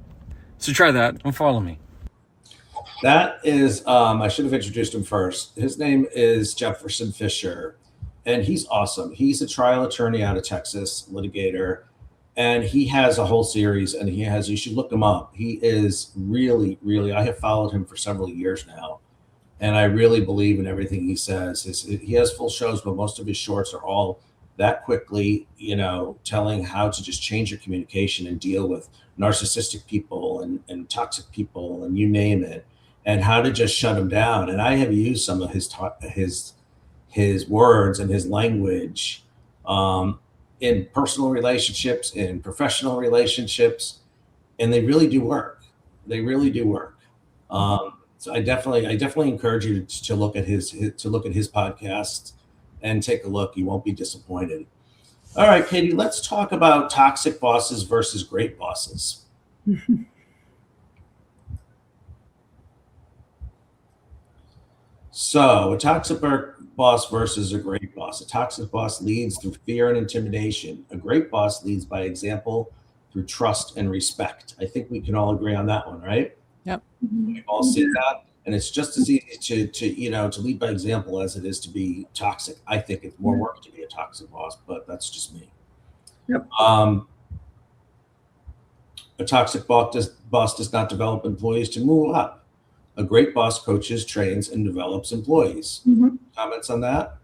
So try that and follow me. That is, I should have introduced him first. His name is Jefferson Fisher, and he's awesome. He's a trial attorney out of Texas, litigator, and he has a whole series, and you should look him up. He is really, really, I have followed him for several years now, and I really believe in everything he says. He has full shows, but most of his shorts are all that quickly, telling how to just change your communication and deal with narcissistic people and toxic people and you name it, and how to just shut them down. And I have used some of his words and his language in personal relationships, in professional relationships, and they really do work. They really do work. So I definitely encourage you to look at his podcast and take a look. You won't be disappointed. All right, Katie, let's talk about toxic bosses versus great bosses. So a toxic boss versus a great boss. A toxic boss leads through fear and intimidation. A great boss leads by example through trust and respect. I think we can all agree on that one, right? Yep. We've all seen that. And it's just as easy to lead by example as it is to be toxic. I think it's more work to be a toxic boss, but that's just me. Yep. A toxic boss does not develop employees to move up. A great boss coaches, trains, and develops employees. Comments on that?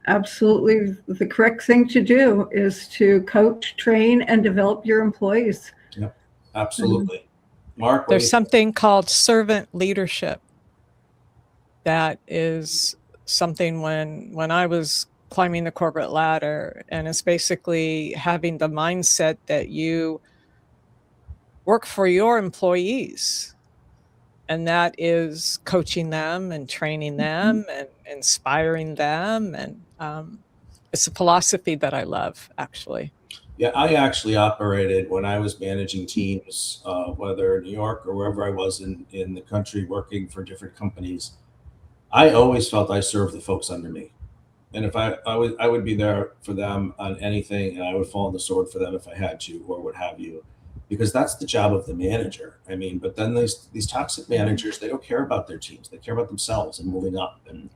Absolutely. The correct thing to do is to coach, train, and develop your employees. Yep, absolutely. Mark, There's something called servant leadership. That is something when I was climbing the corporate ladder, and it's basically having the mindset that you work for your employees. And that is coaching them and training them and inspiring them. And it's a philosophy that I love, actually. Yeah, I actually operated when I was managing teams, whether in New York or wherever I was in the country working for different companies. I always felt I served the folks under me. And if I would be there for them on anything, and I would fall on the sword for them if I had to, or what have you, because that's the job of the manager. I mean, but then these toxic managers, they don't care about their teams. They care about themselves and moving up and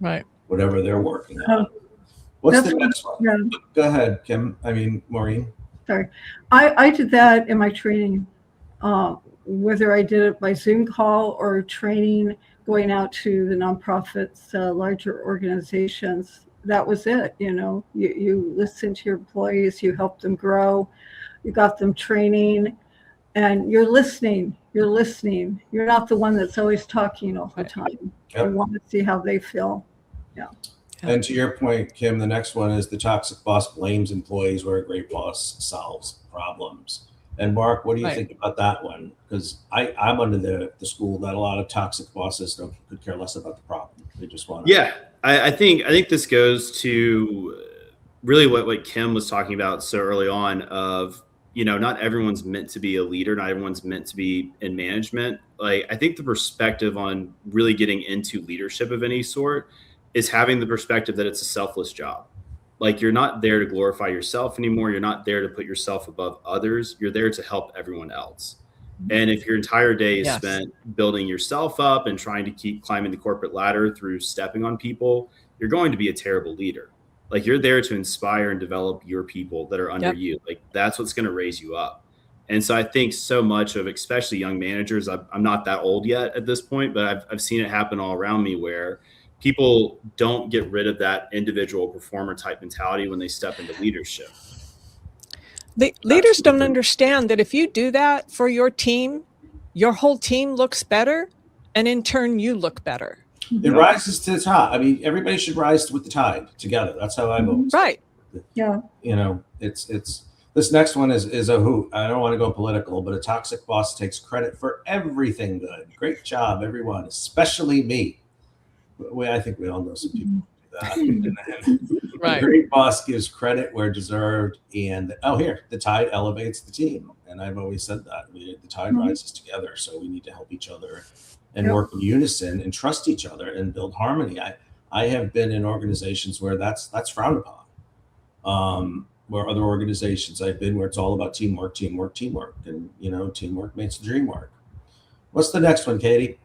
whatever they're working on. What's the next one? Yeah. Go ahead, Kim. Maureen. Sorry. I did that in my training, whether I did it by Zoom call or training, going out to the nonprofits, larger organizations. That was it. You listen to your employees, you help them grow, you got them training, and you're listening. You're not the one that's always talking all the time. Yep. You want to see how they feel. Yeah. And to your point, Kim, the next one is the toxic boss blames employees where a great boss solves problems. And Mark, what do you think about that one? Because I'm under the school that a lot of toxic bosses could care less about the problem. They just want to. Yeah, I think this goes to really what Kim was talking about so early on of, not everyone's meant to be a leader. Not everyone's meant to be in management. Like, I think the perspective on really getting into leadership of any sort is having the perspective that it's a selfless job. Like, you're not there to glorify yourself anymore. You're not there to put yourself above others. You're there to help everyone else. And if your entire day is spent building yourself up and trying to keep climbing the corporate ladder through stepping on people, you're going to be a terrible leader. Like, you're there to inspire and develop your people that are under you. Like, that's what's going to raise you up. And so I think so much of, especially young managers, I'm not that old yet at this point, but I've seen it happen all around me where people don't get rid of that individual performer type mentality when they step into leadership. The leaders don't understand that if you do that for your team, your whole team looks better, and in turn, you look better. It rises to the top. I mean, everybody should rise with the tide together. That's how I've always. Right. Yeah. It's this next one is a hoot. I don't want to go political, but a toxic boss takes credit for everything good. Great job, everyone, especially me. I think we all know some people who do that. Right. A great boss gives credit where deserved, and the tide elevates the team. And I've always said that the tide rises together, so we need to help each other and work in unison and trust each other and build harmony. I have been in organizations where that's frowned upon. Where other organizations I've been where it's all about teamwork, and teamwork makes the dream work. What's the next one, Katie?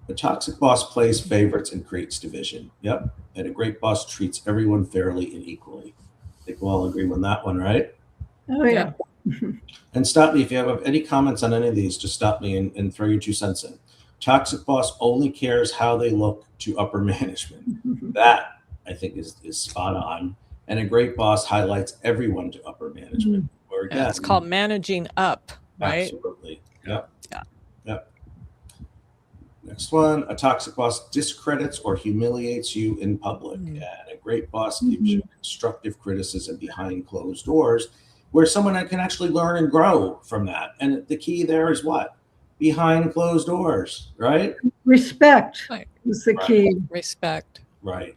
A toxic boss plays favorites and creates division. Yep. And a great boss treats everyone fairly and equally. I think we'll all agree on that one, right? Oh, yeah. And stop me if you have any comments on any of these, just stop me and throw your 2 cents in. Toxic boss only cares how they look to upper management. That I think is spot on. And a great boss highlights everyone to upper management. Or again, It's called managing up, right? absolutely. Yep. Yeah. Yep. Next one, a toxic boss discredits or humiliates you in public. And a great boss gives you constructive criticism behind closed doors where someone can actually learn and grow from that. And the key there is what? Behind closed doors, right? Respect Right. is the key. Respect. Right.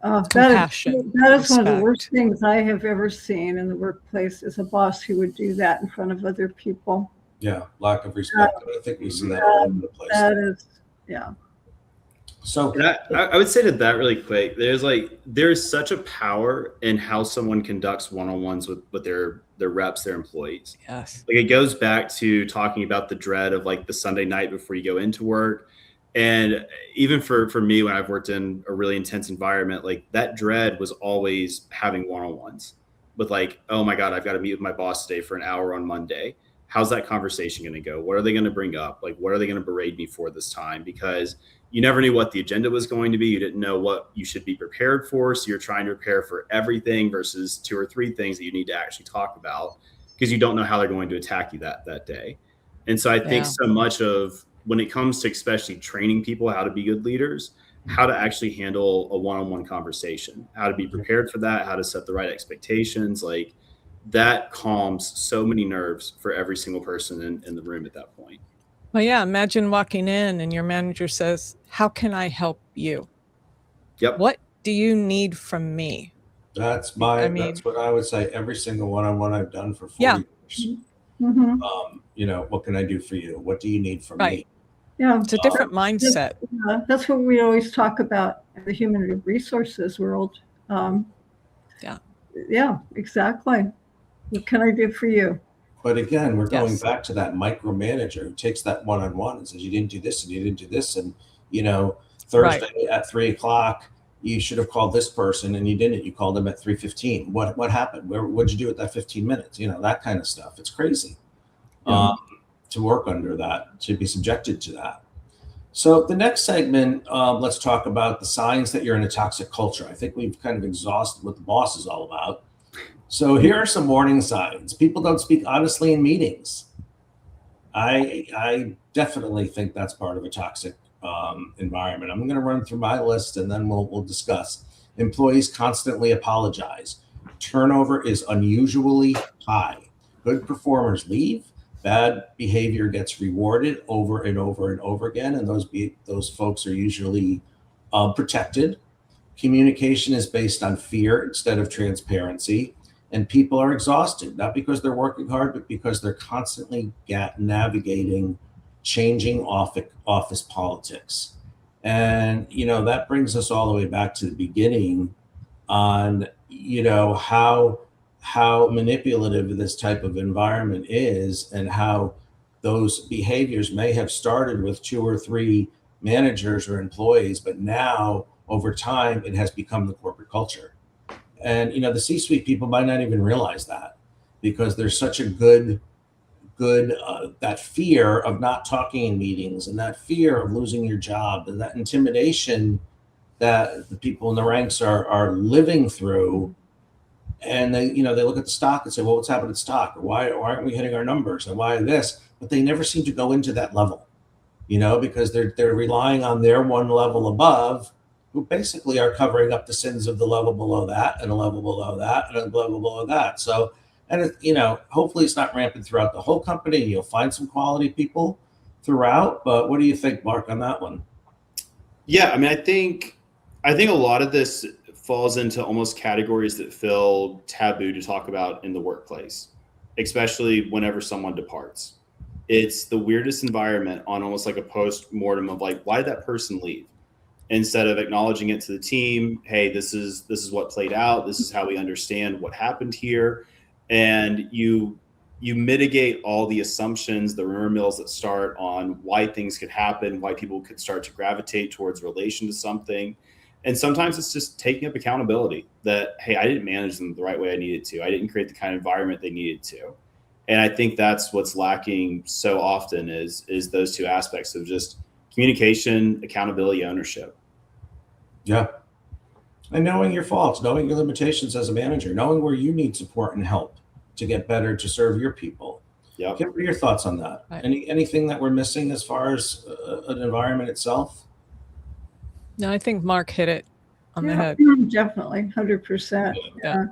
Compassion, That is one of the respect. worst things I have ever seen in the workplace, is a boss who would do that in front of other people. Yeah. Lack of respect. I think we see that all over the place. That is, yeah. So And I would say to that really quick, there's such a power in how someone conducts one-on-ones with their reps, their employees. Yes. Like, it goes back to talking about the dread of like the Sunday night before you go into work. And even for me, when I've worked in a really intense environment, like that dread was always having one-on-ones with like, oh my God, I've got to meet with my boss today for an hour on Monday. How's that conversation going to go? What are they going to bring up? Like, what are they going to berate me for this time? Because you never knew what the agenda was going to be. You didn't know what you should be prepared for. So you're trying to prepare for everything versus 2 or 3 things that you need to actually talk about, because you don't know how they're going to attack you that day. And so I think so much of when it comes to especially training people how to be good leaders, how to actually handle a one-on-one conversation, how to be prepared for that, how to set the right expectations, like that calms so many nerves for every single person in the room at that point. Well, yeah, imagine walking in and your manager says, how can I help you? Yep. What do you need from me? that's what I would say every single one-on-one I've done for 40 years. What can I do for you? What do you need from me? Yeah. It's a different mindset. That's what we always talk about in the human resources world. Yeah, exactly. What can I do for you? But again, we're going Yes. back to that micromanager who takes that one-on-one and says, you didn't do this and you didn't do this. And, Thursday at 3:00, you should have called this person and you didn't. You called them at 3:15. What happened? What'd you do with that 15 minutes? That kind of stuff. It's crazy to work under that, to be subjected to that. So the next segment, let's talk about the signs that you're in a toxic culture. I think we've kind of exhausted what the boss is all about. So here are some warning signs. People don't speak honestly in meetings. I definitely think that's part of a toxic environment. I'm going to run through my list and then we'll discuss. Employees constantly apologize. Turnover is unusually high. Good performers leave. Bad behavior gets rewarded over and over and over again, and those folks are usually protected. Communication is based on fear instead of transparency, and people are exhausted, not because they're working hard, but because they're constantly navigating changing office politics. And that brings us all the way back to the beginning on how manipulative this type of environment is, and how those behaviors may have started with 2 or 3 managers or employees, but now over time it has become the corporate culture. And the C-suite people might not even realize that, because there's such a good that fear of not talking in meetings, and that fear of losing your job, and that intimidation that the people in the ranks are living through. And they look at the stock and say, well, what's happened to stock? Or why aren't we hitting our numbers? And why this? But they never seem to go into that level, because they're relying on their one level above, who basically are covering up the sins of the level below that, and a level below that, and a level below that. So, and hopefully it's not rampant throughout the whole company. You'll find some quality people throughout. But what do you think, Mark, on that one? Yeah, I mean, I think a lot of this falls into almost categories that feel taboo to talk about in the workplace, especially whenever someone departs. It's the weirdest environment on almost like a post-mortem of like, why did that person leave? Instead of acknowledging it to the team, hey, this is what played out. This is how we understand what happened here. And you you mitigate all the assumptions, the rumor mills that start on why things could happen, why people could start to gravitate towards relation to something. And sometimes it's just taking up accountability that, hey, I didn't manage them the right way I needed to. I didn't create the kind of environment they needed to. And I think that's what's lacking so often is those two aspects of just communication, accountability, ownership. Yeah. And knowing your faults, knowing your limitations as a manager, knowing where you need support and help to get better, to serve your people. Yep. What are your thoughts on that? Right. Anything that we're missing as far as an environment itself? No, I think Mark hit it on the head. Definitely, 100%. Yeah.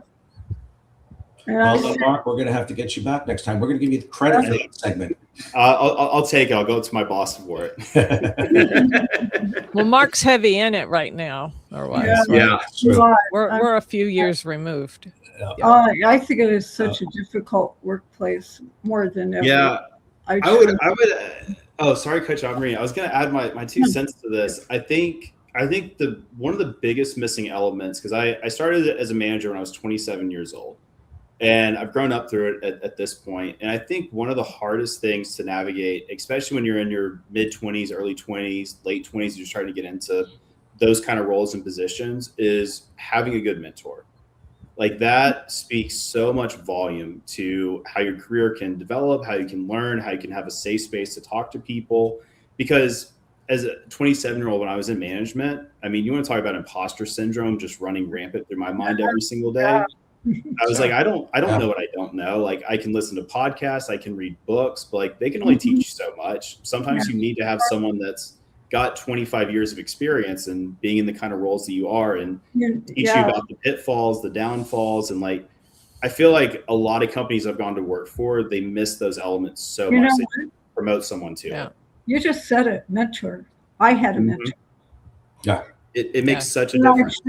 Well, Mark, we're going to have to get you back next time. We're going to give you the credit for that segment. I'll take it. I'll go to my boss for it. Well, Mark's heavy in it right now, or was. Yeah. Yeah. We're a few years removed. I think it is such a difficult workplace, more than ever. Yeah. I would. Oh, sorry, Coach Aubrey. I was going to add my 2 cents to this. I think one of the biggest missing elements, because I started as a manager when I was 27 years old, and I've grown up through it at this point. And I think one of the hardest things to navigate, especially when you're in your mid 20s, early 20s, late 20s, you're starting to get into those kind of roles and positions, is having a good mentor. Like, that speaks so much volume to how your career can develop, how you can learn, how you can have a safe space to talk to people. Because as a 27-year-old, when I was in management, I mean, you want to talk about imposter syndrome just running rampant through my mind every single day. I was like, I don't know what I don't know. Like, I can listen to podcasts, I can read books, but like, they can only teach you so much. Sometimes you need to have someone that's got 25 years of experience and being in the kind of roles that you are, and teach you about the pitfalls, the downfalls. And like, I feel like a lot of companies I've gone to work for, they miss those elements so much. They promote someone to it. You just said it, mentor. I had a mentor. Yeah. It makes such a difference.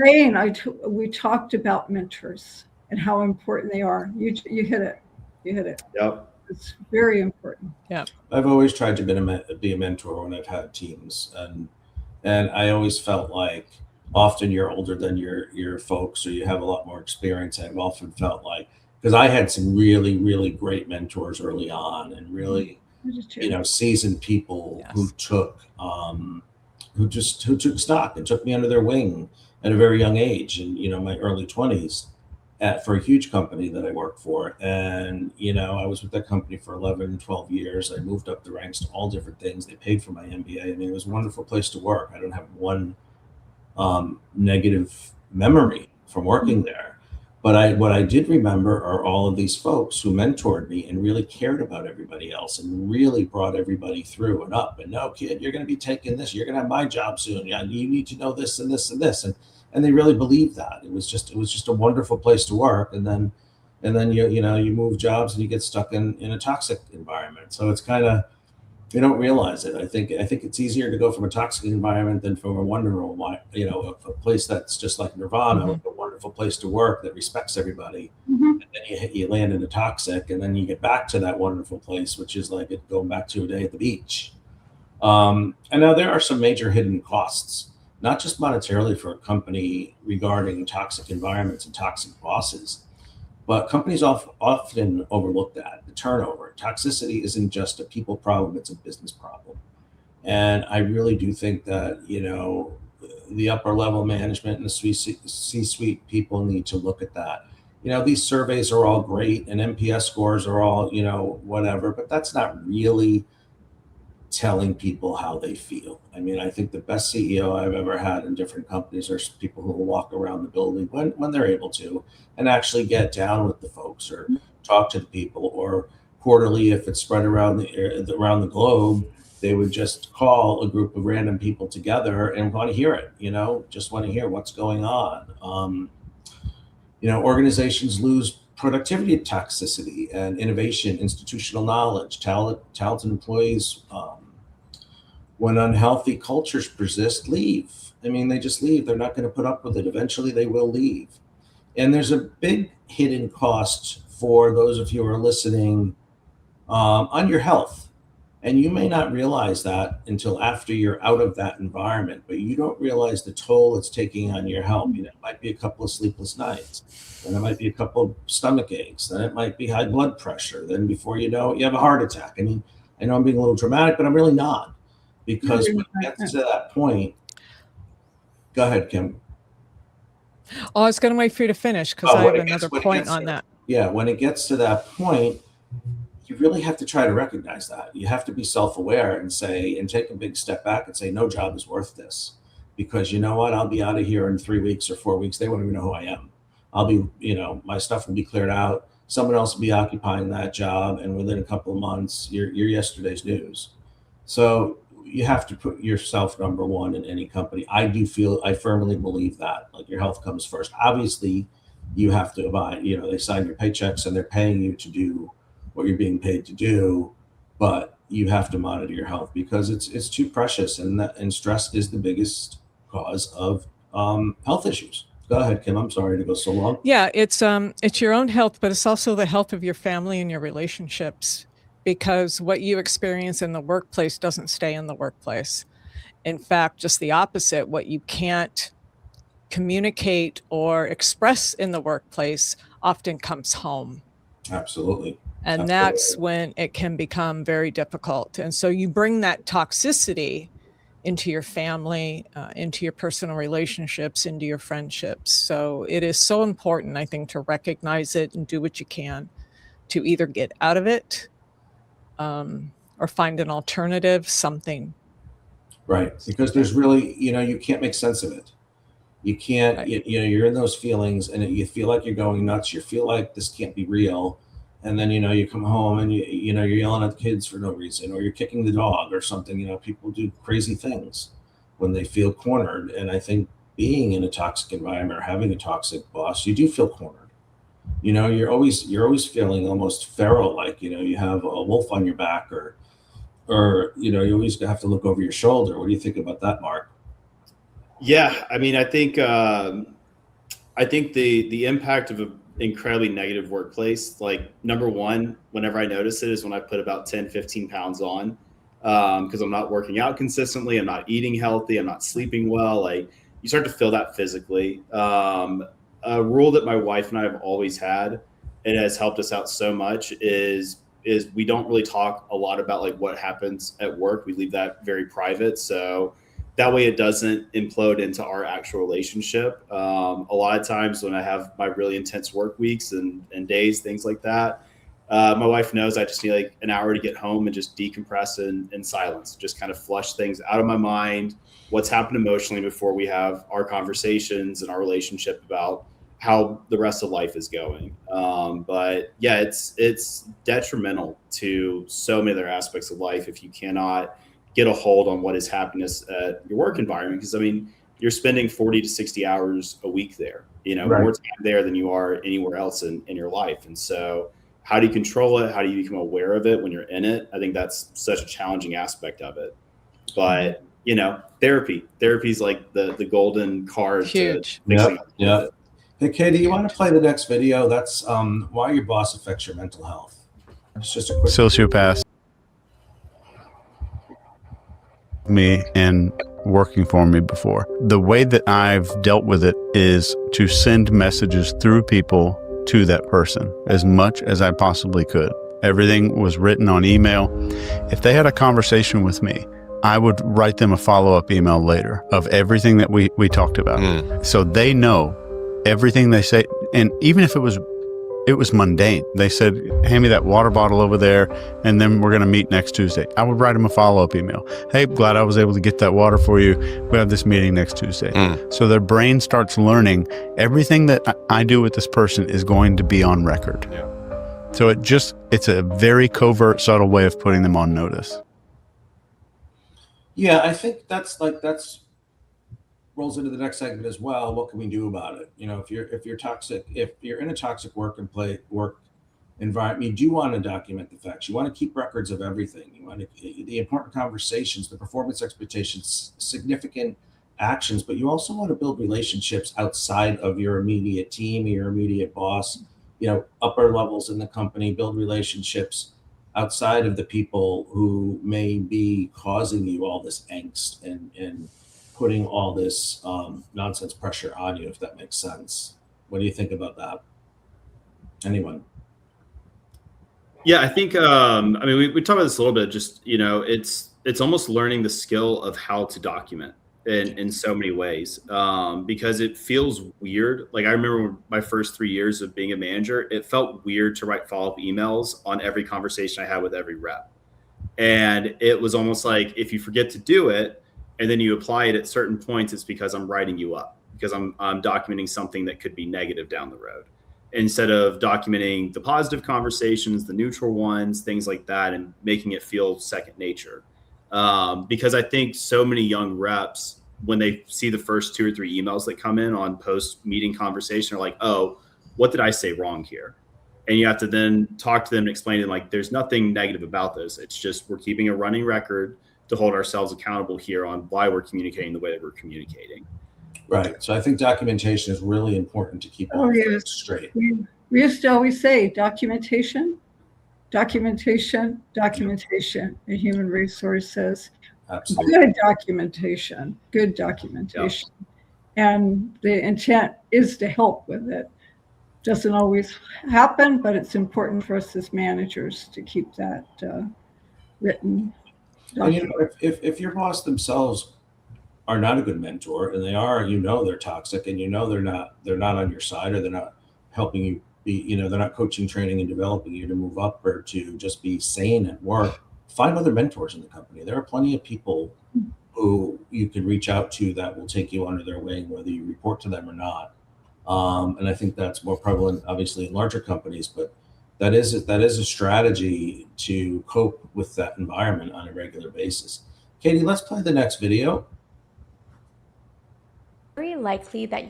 We talked about mentors and how important they are. You hit it. You hit it. Yep. It's very important. Yeah. I've always tried to be a mentor when I've had teams, and I always felt like often you're older than your folks, or you have a lot more experience. I've often felt like, because I had some really, really great mentors early on, and really, seasoned people who took stock and took me under their wing at a very young age, and my early 20s. For a huge company that I worked for. And, I was with that company for 11, 12 years. I moved up the ranks to all different things. They paid for my MBA. I mean, it was a wonderful place to work. I don't have one negative memory from working there. But what I did remember are all of these folks who mentored me and really cared about everybody else and really brought everybody through and up. And, no, kid, you're going to be taking this. You're going to have my job soon. Yeah, you need to know this and this and this. And they really believed that. It was just a wonderful place to work. And then you move jobs and you get stuck in a toxic environment. So it's kind of, you don't realize it. I think it's easier to go from a toxic environment than from a wonderful, a place that's just like Nirvana, like a wonderful place to work that respects everybody. And then you land in a toxic, and then you get back to that wonderful place, which is like going back to a day at the beach. And now there are some major hidden costs, not just monetarily for a company regarding toxic environments and toxic bosses, but companies often overlook that, the turnover. Toxicity isn't just a people problem, it's a business problem. And I really do think that, the upper level management and the C-suite people need to look at that. These surveys are all great and NPS scores are all, whatever, but that's not really telling people how they feel. I mean, I think the best CEO I've ever had in different companies are people who will walk around the building when they're able to and actually get down with the folks or talk to the people, or quarterly, if it's spread around the globe, they would just call a group of random people together and want to hear it, just want to hear what's going on. Organizations lose productivity toxicity and innovation, institutional knowledge, talented employees, when unhealthy cultures persist, leave. I mean, they just leave. They're not going to put up with it. Eventually they will leave. And there's a big hidden cost for those of you who are listening on your health. And you may not realize that until after you're out of that environment, but you don't realize the toll it's taking on your health. You know, it might be a couple of sleepless nights, then it might be a couple of stomach aches, then it might be high blood pressure. Then before you know it, you have a heart attack. I mean, I know I'm being a little dramatic, but I'm really not, because when it gets to that point, go ahead, Kim. Oh, I was going to wait for you to finish because I have another point on that. Yeah, when it gets to that point, you really have to try to recognize that. You have to be self-aware and say, and take a big step back and say, no job is worth this. Because you know what? I'll be out of here in 3 weeks or 4 weeks. They won't even know who I am. I'll be, you know, my stuff will be cleared out. Someone else will be occupying that job. And within a couple of months, you're yesterday's news. So you have to put yourself number one in any company. I firmly believe that. Like, your health comes first. Obviously, you have to abide, you know, they sign your paychecks and they're paying you to do what you're being paid to do, but you have to monitor your health because it's too precious, and stress is the biggest cause of health issues. Go ahead, Kim. I'm sorry to go so long. Yeah, it's your own health, but it's also the health of your family and your relationships, because what you experience in the workplace doesn't stay in the workplace. In fact, just the opposite. What you can't communicate or express in the workplace often comes home. Absolutely. And that's when it can become very difficult. And so you bring that toxicity into your family, into your personal relationships, into your friendships. So it is so important, I think, to recognize it and do what you can to either get out of it or find an alternative, something. Right. Because there's really, you know, you can't make sense of it. You can't, Right. you know, you're in those feelings and you feel like you're going nuts. You feel like this can't be real. And then, you know, you come home and you know, you're yelling at the kids for no reason, or you're kicking the dog or something. You know, people do crazy things when they feel cornered. And I think being in a toxic environment or having a toxic boss, you do feel cornered. You know, you're always feeling almost feral, like, you know, you have a wolf on your back, or you know, you always have to look over your shoulder. What do you think about that, Mark? Yeah, I mean, I think the impact of an incredibly negative workplace, like, number one, whenever I notice it, is when I put about 10, 15 pounds on, because I'm not working out consistently, I'm not eating healthy, I'm not sleeping well. Like, you start to feel that physically. A rule that my wife and I have always had, and has helped us out so much, is we don't really talk a lot about, like, what happens at work. We leave that very private. So that way it doesn't implode into our actual relationship. A lot of times when I have my really intense work weeks and days, things like that, my wife knows I just need like an hour to get home and just decompress in silence, just kind of flush things out of my mind, what's happened emotionally, before we have our conversations and our relationship about how the rest of life is going. But yeah, it's detrimental to so many other aspects of life if you cannot get a hold on what is happening at your work environment. Because I mean, you're spending 40 to 60 hours a week there, you know, Right. more time there than you are anywhere else in your life. And so how do you control it? How do you become aware of it when you're in it? I think that's such a challenging aspect of it. But, you know, therapy is like the golden card. Huge. To fixing Yeah. it. Hey, Katie, you want to play the next video? That's why your boss affects your mental health. It's just a quick Sociopath me and working for me before. The way that I've dealt with it is to send messages through people to that person as much as I possibly could. Everything was written on email. If they had a conversation with me, I would write them a follow-up email later of everything that we talked about. So they know everything they say. And even if it was mundane, they said, hand me that water bottle over there, and then we're going to meet next Tuesday. I would write them a follow-up email. Hey, glad I was able to get that water for you. We have this meeting next Tuesday. So their brain starts learning everything that I do with this person is going to be on record. Yeah. So it's a very covert, subtle way of putting them on notice. Yeah, I think that's rolls into the next segment as well. What can we do about it? You know, if you're toxic, if you're in a toxic work environment, you do want to document the facts. You want to keep records of everything. You want the important conversations, the performance expectations, significant actions, but you also want to build relationships outside of your immediate team, your immediate boss, you know, upper levels in the company, build relationships outside of the people who may be causing you all this angst and putting all this nonsense pressure on you, if that makes sense. What do you think about that? Anyone? Yeah, I think I mean we talked about this a little bit. Just it's almost learning the skill of how to document in so many ways, because it feels weird. Like I remember my first 3 years of being a manager, it felt weird to write follow-up emails on every conversation I had with every rep, and it was almost like if you forget to do it and then you apply it at certain points, it's because I'm writing you up, because I'm documenting something that could be negative down the road, instead of documenting the positive conversations, the neutral ones, things like that, and making it feel second nature. Because I think so many young reps, when they see the first 2 or 3 emails that come in on post-meeting conversation, are like, oh, what did I say wrong here? And you have to then talk to them and explain to them, like, there's nothing negative about this. It's just we're keeping a running record to hold ourselves accountable here on why we're communicating the way that we're communicating. Right. So I think documentation is really important to keep all things straight. We used to always say documentation, documentation, documentation. And human resources, Absolutely. good documentation, good documentation. Yeah. And the intent is to help with it. Doesn't always happen, but it's important for us as managers to keep that written. And, if your boss themselves are not a good mentor, and they are, they're toxic, and they're not on your side, or they're not helping you be, they're not coaching, training, and developing you to move up or to just be sane at work, find other mentors in the company. There are plenty of people who you can reach out to that will take you under their wing, whether you report to them or not. And I think that's more prevalent, obviously, in larger companies, but that is a strategy to cope with that environment on a regular basis. Katie, let's play the next video. Very likely that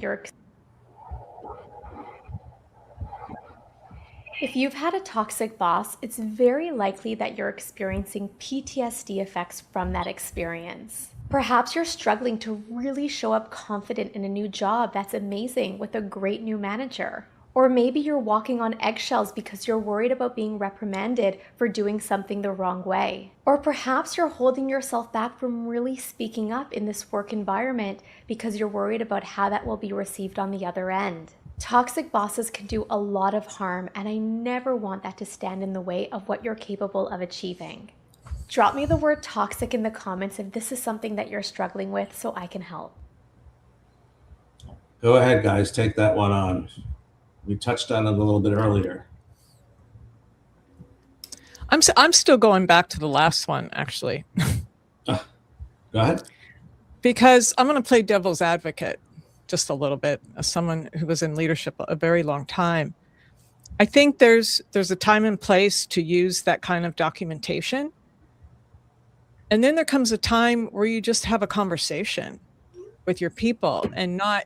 if you've had a toxic boss, it's very likely that you're experiencing PTSD effects from that experience. Perhaps you're struggling to really show up confident in a new job that's amazing with a great new manager. Or maybe you're walking on eggshells because you're worried about being reprimanded for doing something the wrong way. Or perhaps you're holding yourself back from really speaking up in this work environment because you're worried about how that will be received on the other end. Toxic bosses can do a lot of harm, and I never want that to stand in the way of what you're capable of achieving. Drop me the word toxic in the comments if this is something that you're struggling with so I can help. Go ahead, guys, take that one on. We touched on it a little bit earlier. I'm still going back to the last one, actually. Go ahead. Because I'm going to play devil's advocate just a little bit, as someone who was in leadership a very long time. I think there's a time and place to use that kind of documentation. And then there comes a time where you just have a conversation with your people and not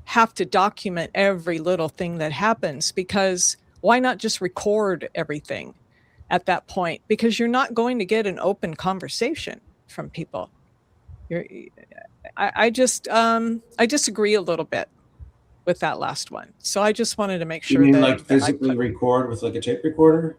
have to document every little thing that happens, because why not just record everything at that point? Because you're not going to get an open conversation from people. I disagree a little bit with that last one. So I just wanted to make sure you mean that like physically record with like a tape recorder?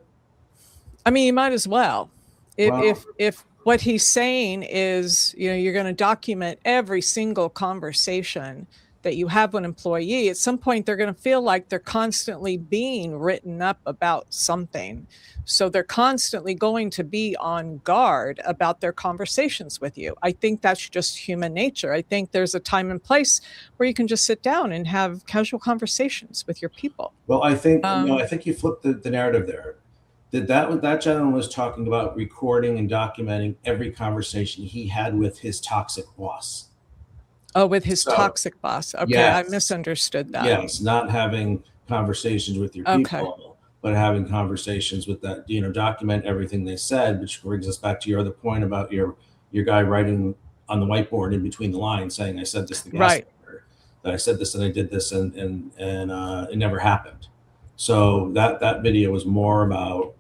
I mean, you might as well. If what he's saying is, you're going to document every single conversation that you have with an employee, at some point they're going to feel like they're constantly being written up about something. So they're constantly going to be on guard about their conversations with you. I think that's just human nature. I think there's a time and place where you can just sit down and have casual conversations with your people. Well, I think I think you flipped the narrative there. That gentleman was talking about recording and documenting every conversation he had with his toxic boss. Oh, with his toxic boss. Okay, yes. I misunderstood that. Yes, not having conversations with your people, but having conversations with that, document everything they said, which brings us back to your other point about your guy writing on the whiteboard in between the lines saying, I said this to the gaslighter, that I said this and I did this and it never happened. So that video was more about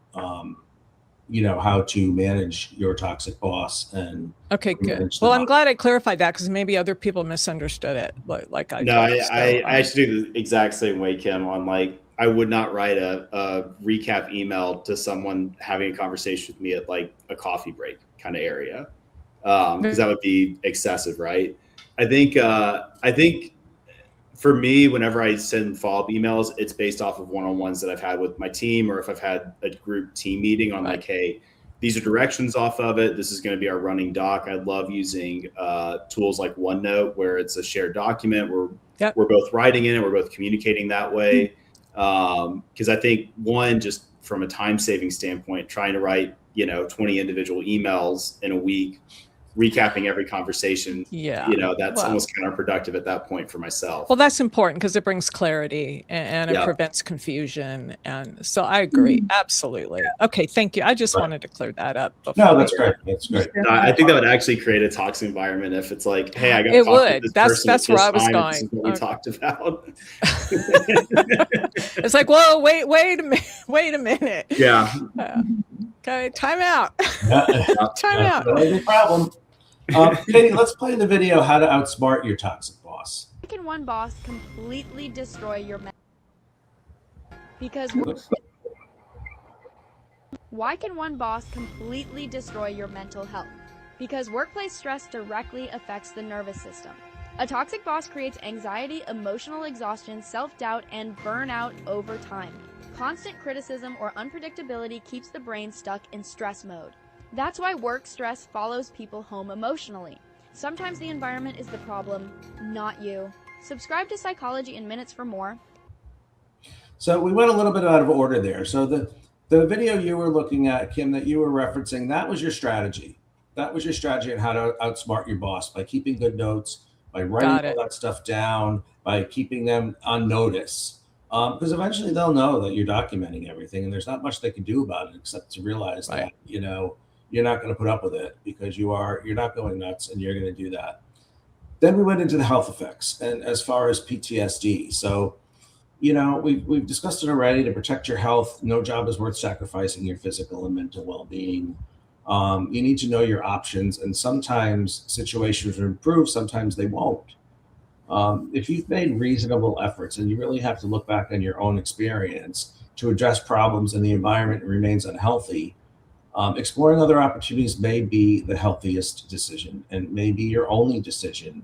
how to manage your toxic boss. And okay, good. Well, I'm glad I clarified that, because maybe other people misunderstood it like I did. I actually do the exact same way, Kim, on like I would not write a recap email to someone having a conversation with me at like a coffee break kind of area, because that would be excessive, right? I think for me, whenever I send follow-up emails, it's based off of one-on-ones that I've had with my team, or if I've had a group team meeting on like, hey, these are directions off of it. This is going to be our running doc. I love using tools like OneNote, where it's a shared document where we're both writing in it, we're both communicating that way. Because I think, one, just from a time-saving standpoint, trying to write 20 individual emails in a week, recapping every conversation, that's almost counterproductive at that point for myself. Well, that's important because it brings clarity and it prevents confusion. And so I agree. Absolutely. Okay. Thank you. I just wanted to clear that up. No, that's great. That's great. I think that would actually create a toxic environment if it's like, hey, I got it coffee would. with this That's person where at I was this time, going. This is what we talked about. It's like, whoa, wait a minute. Yeah. Okay. Time out. Time out. No problem. Katie, let's play the video, How to Outsmart Your Toxic Boss. Why can one boss completely destroy your Why can one boss completely destroy your mental health? Because workplace stress directly affects the nervous system. A toxic boss creates anxiety, emotional exhaustion, self-doubt, and burnout over time. Constant criticism or unpredictability keeps the brain stuck in stress mode. That's why work stress follows people home emotionally. Sometimes the environment is the problem, not you. Subscribe to Psychology in Minutes for more. So we went a little bit out of order there. So the video you were looking at, Kim, that you were referencing, that was your strategy. That was your strategy on how to outsmart your boss, by keeping good notes, by writing all that stuff down, by keeping them on notice. Because eventually they'll know that you're documenting everything, and there's not much they can do about it except to realize that, you're not going to put up with it because you're not going nuts, and you're going to do that. Then we went into the health effects, and as far as PTSD. So, we've discussed it already. To protect your health, no job is worth sacrificing your physical and mental well-being. You need to know your options, and sometimes situations will improve, sometimes they won't. If you've made reasonable efforts, and you really have to look back on your own experience to address problems and the environment remains unhealthy, exploring other opportunities may be the healthiest decision, and maybe your only decision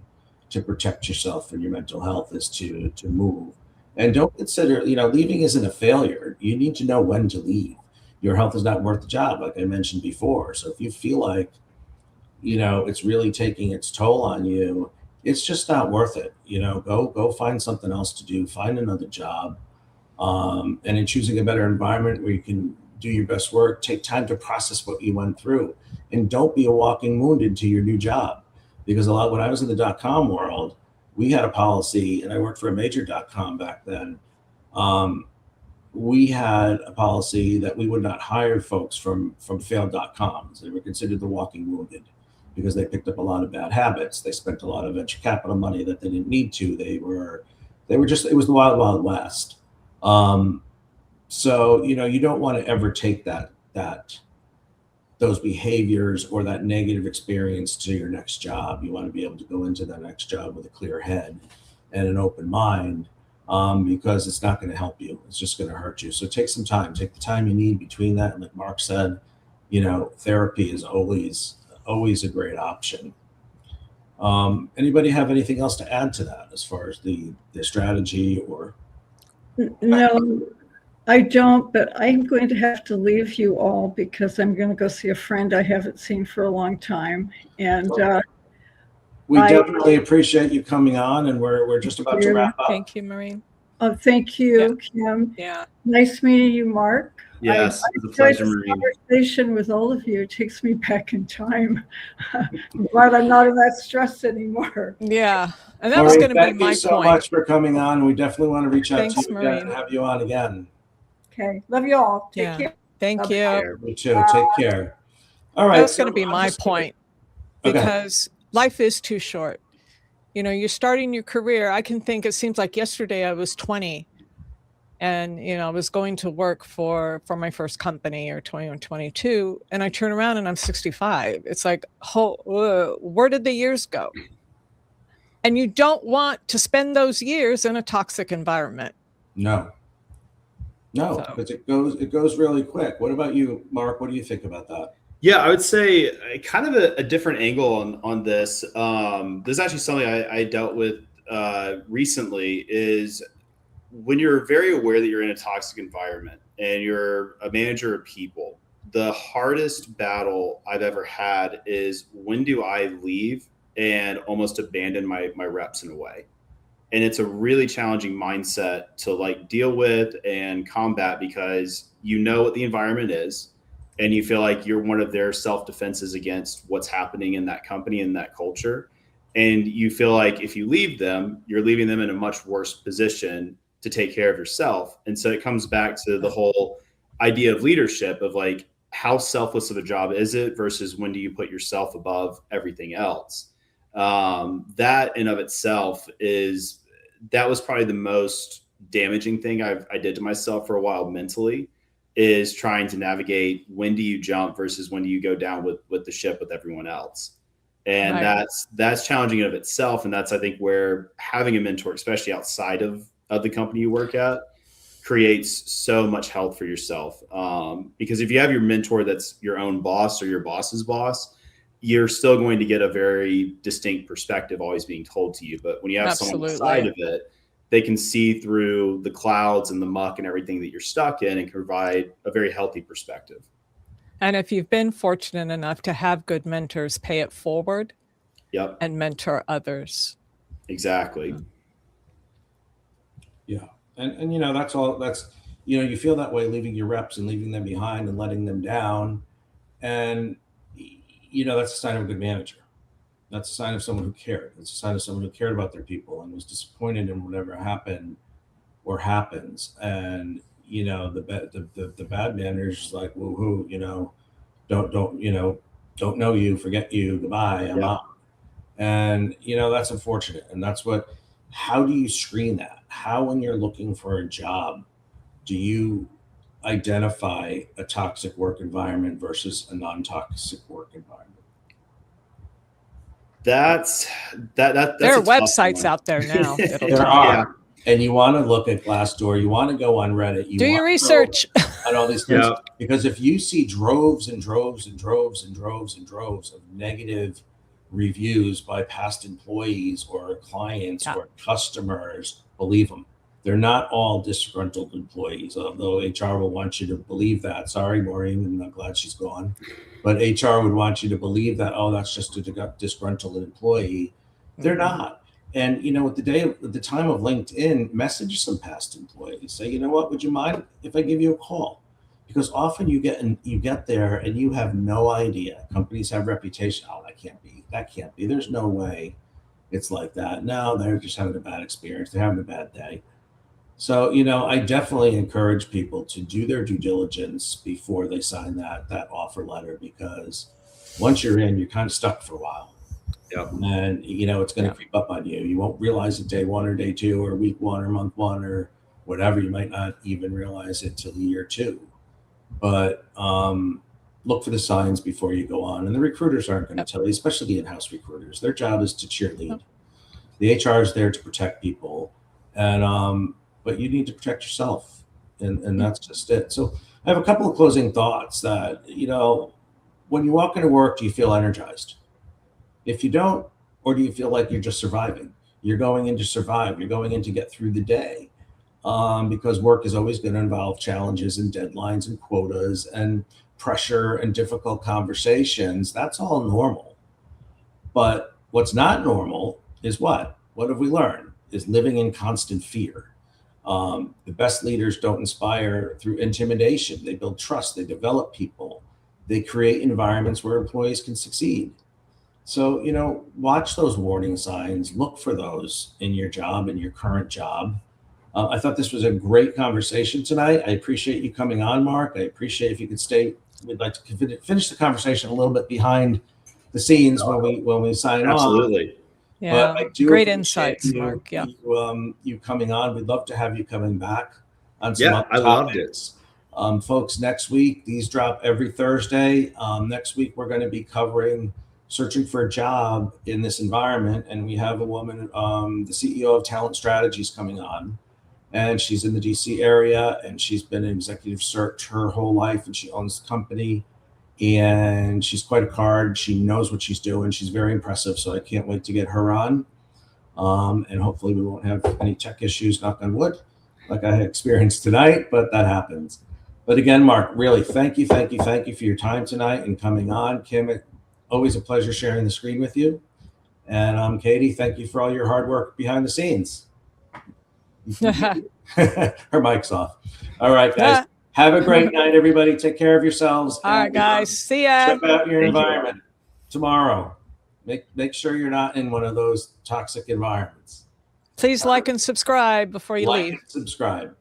to protect yourself and your mental health is to move. And don't consider, leaving isn't a failure. You need to know when to leave. Your health is not worth the job, like I mentioned before. So if you feel like, it's really taking its toll on you, it's just not worth it. Go find something else to do, find another job. And in choosing a better environment where you can do your best work, take time to process what you went through, and don't be a walking wounded to your new job. Because when I was in the .com world, we had a policy, and I worked for a major .com back then. We had a policy that we would not hire folks from failed .coms. They were considered the walking wounded because they picked up a lot of bad habits. They spent a lot of venture capital money that they didn't need to. It was the wild, wild west. So, you don't want to ever take those behaviors or that negative experience to your next job. You want to be able to go into that next job with a clear head and an open mind, because it's not going to help you. It's just going to hurt you. So take some time, take the time you need between that. And like Mark said, therapy is always a great option. Anybody have anything else to add to that as far as the strategy or? No, I don't, but I'm going to have to leave you all because I'm going to go see a friend I haven't seen for a long time. And we definitely appreciate you coming on, and we're just about to wrap up. Thank you, Maureen. Thank you, Kim. Yeah. Nice meeting you, Mark. Yes, I it was a pleasure, this Maureen. Conversation with all of you. It takes me back in time. I'm glad I'm not in that stress anymore. Yeah. And that was going to be my point. Thank you so much for coming on. We definitely want to reach out to you again and Maureen. have you on again. Okay. Love you all. Take care. Thank you. You too. Take care. All right. That was going to be my point, Okay. because life is too short. You're starting your career. I can think, it seems like yesterday I was 20 and, I was going to work for my first company, or 20 or 22. And I turn around and I'm 65. It's like, where did the years go? And you don't want to spend those years in a toxic environment. No. No, So- because it goes really quick. What about you, Mark? What do you think about that? Yeah, I would say kind of a different angle on this. This is actually something I dealt with recently. Is when you're very aware that you're in a toxic environment and you're a manager of people, the hardest battle I've ever had is when do I leave and almost abandon my reps in a way. And it's a really challenging mindset to like deal with and combat because you know what the environment is and you feel like you're one of their self defenses against what's happening in that company and that culture. And you feel like if you leave them, you're leaving them in a much worse position to take care of yourself. And so it comes back to the whole idea of leadership of like, how selfless of a job is it versus when do you put yourself above everything else? That in of itself that was probably the most damaging thing I did to myself for a while mentally, is trying to navigate when do you jump versus when do you go down with the ship with everyone else. And Right. that's challenging in of itself. And that's, I think, where having a mentor, especially outside of the company you work at, creates so much health for yourself. Because if you have your mentor that's your own boss or your boss's boss, you're still going to get a very distinct perspective always being told to you. But when you have someone outside of it, they can see through the clouds and the muck and everything that you're stuck in and can provide a very healthy perspective. And if you've been fortunate enough to have good mentors, pay it forward. Yep. And mentor others. Exactly. Yeah. And you know, you feel that way leaving your reps and leaving them behind and letting them down. And you know, that's a sign of a good manager. That's a sign of someone who cared. It's a sign of someone who cared about their people and was disappointed in whatever happened or happens. And you know, the bad manager is like, woo-hoo, you know, don't know you, forget you, goodbye, I'm out. And you know, that's unfortunate. And how do you screen that? How, when you're looking for a job, do you identify a toxic work environment versus a non-toxic work environment? That's there are websites out there now. There are. And you want to look at Glassdoor, you want to go on Reddit, do your research on all these things. Because if you see droves and droves and droves and droves and droves of negative reviews by past employees or clients or customers, believe them. They're not all disgruntled employees, although HR will want you to believe that. Sorry, Maureen, I'm not glad she's gone. But HR would want you to believe that, oh, that's just a disgruntled employee. They're not. And, you know, at the time of LinkedIn, message some past employees. Say, you know what, would you mind if I give you a call? Because often you get there and you have no idea. Companies have reputation. Oh, that can't be. There's no way it's like that. No, they're just having a bad experience. They're having a bad day. So, you know, I definitely encourage people to do their due diligence before they sign that offer letter, because once you're in, you're kind of stuck for a while. Yep. And, you know, it's going to creep up on you. You won't realize it day one or day two or week one or month one or whatever. You might not even realize it till year two. But look for the signs before you go on. And the recruiters aren't going to tell you, especially the in-house recruiters. Their job is to cheerlead. The HR is there to protect people. And but you need to protect yourself. And that's just it. So I have a couple of closing thoughts that, you know, when you walk into work, do you feel energized? If you don't, or do you feel like you're just surviving? You're going in to survive. You're going in to get through the day. Because work is always going to involve challenges and deadlines and quotas and pressure and difficult conversations. That's all normal. But what's not normal is what have we learned? Is living in constant fear. The best leaders don't inspire through intimidation. They build trust. They develop people. They create environments where employees can succeed. So, you know, watch those warning signs. Look for those in your job, in your current job. I thought this was a great conversation tonight. I appreciate you coming on, Mark. I appreciate if you could stay. We'd like to finish the conversation a little bit behind the scenes when we sign off. Absolutely. Yeah, but I do great insights, Mark. Yeah, you coming on. We'd love to have you coming back on some other topics. Loved it. Folks, next week, these drop every Thursday. Next week, we're going to be covering searching for a job in this environment. And we have a woman, the CEO of Talent Strategies, coming on. and she's in the DC area, and she's been in executive search her whole life, and she owns the company, and she's quite a card. She knows what she's doing. She's very impressive, so I can't wait to get her on. And hopefully we won't have any tech issues, knock on wood, like I had experienced tonight, but that happens. But again, Mark, really, thank you for your time tonight and coming on. Kim, always a pleasure sharing the screen with you. And Katie, thank you for all your hard work behind the scenes. Her mic's off. All right, guys. Have a great night, everybody. Take care of yourselves. All right, guys. See ya. Check out your environment tomorrow. Make sure you're not in one of those toxic environments. Please like and subscribe before you leave. Like and subscribe.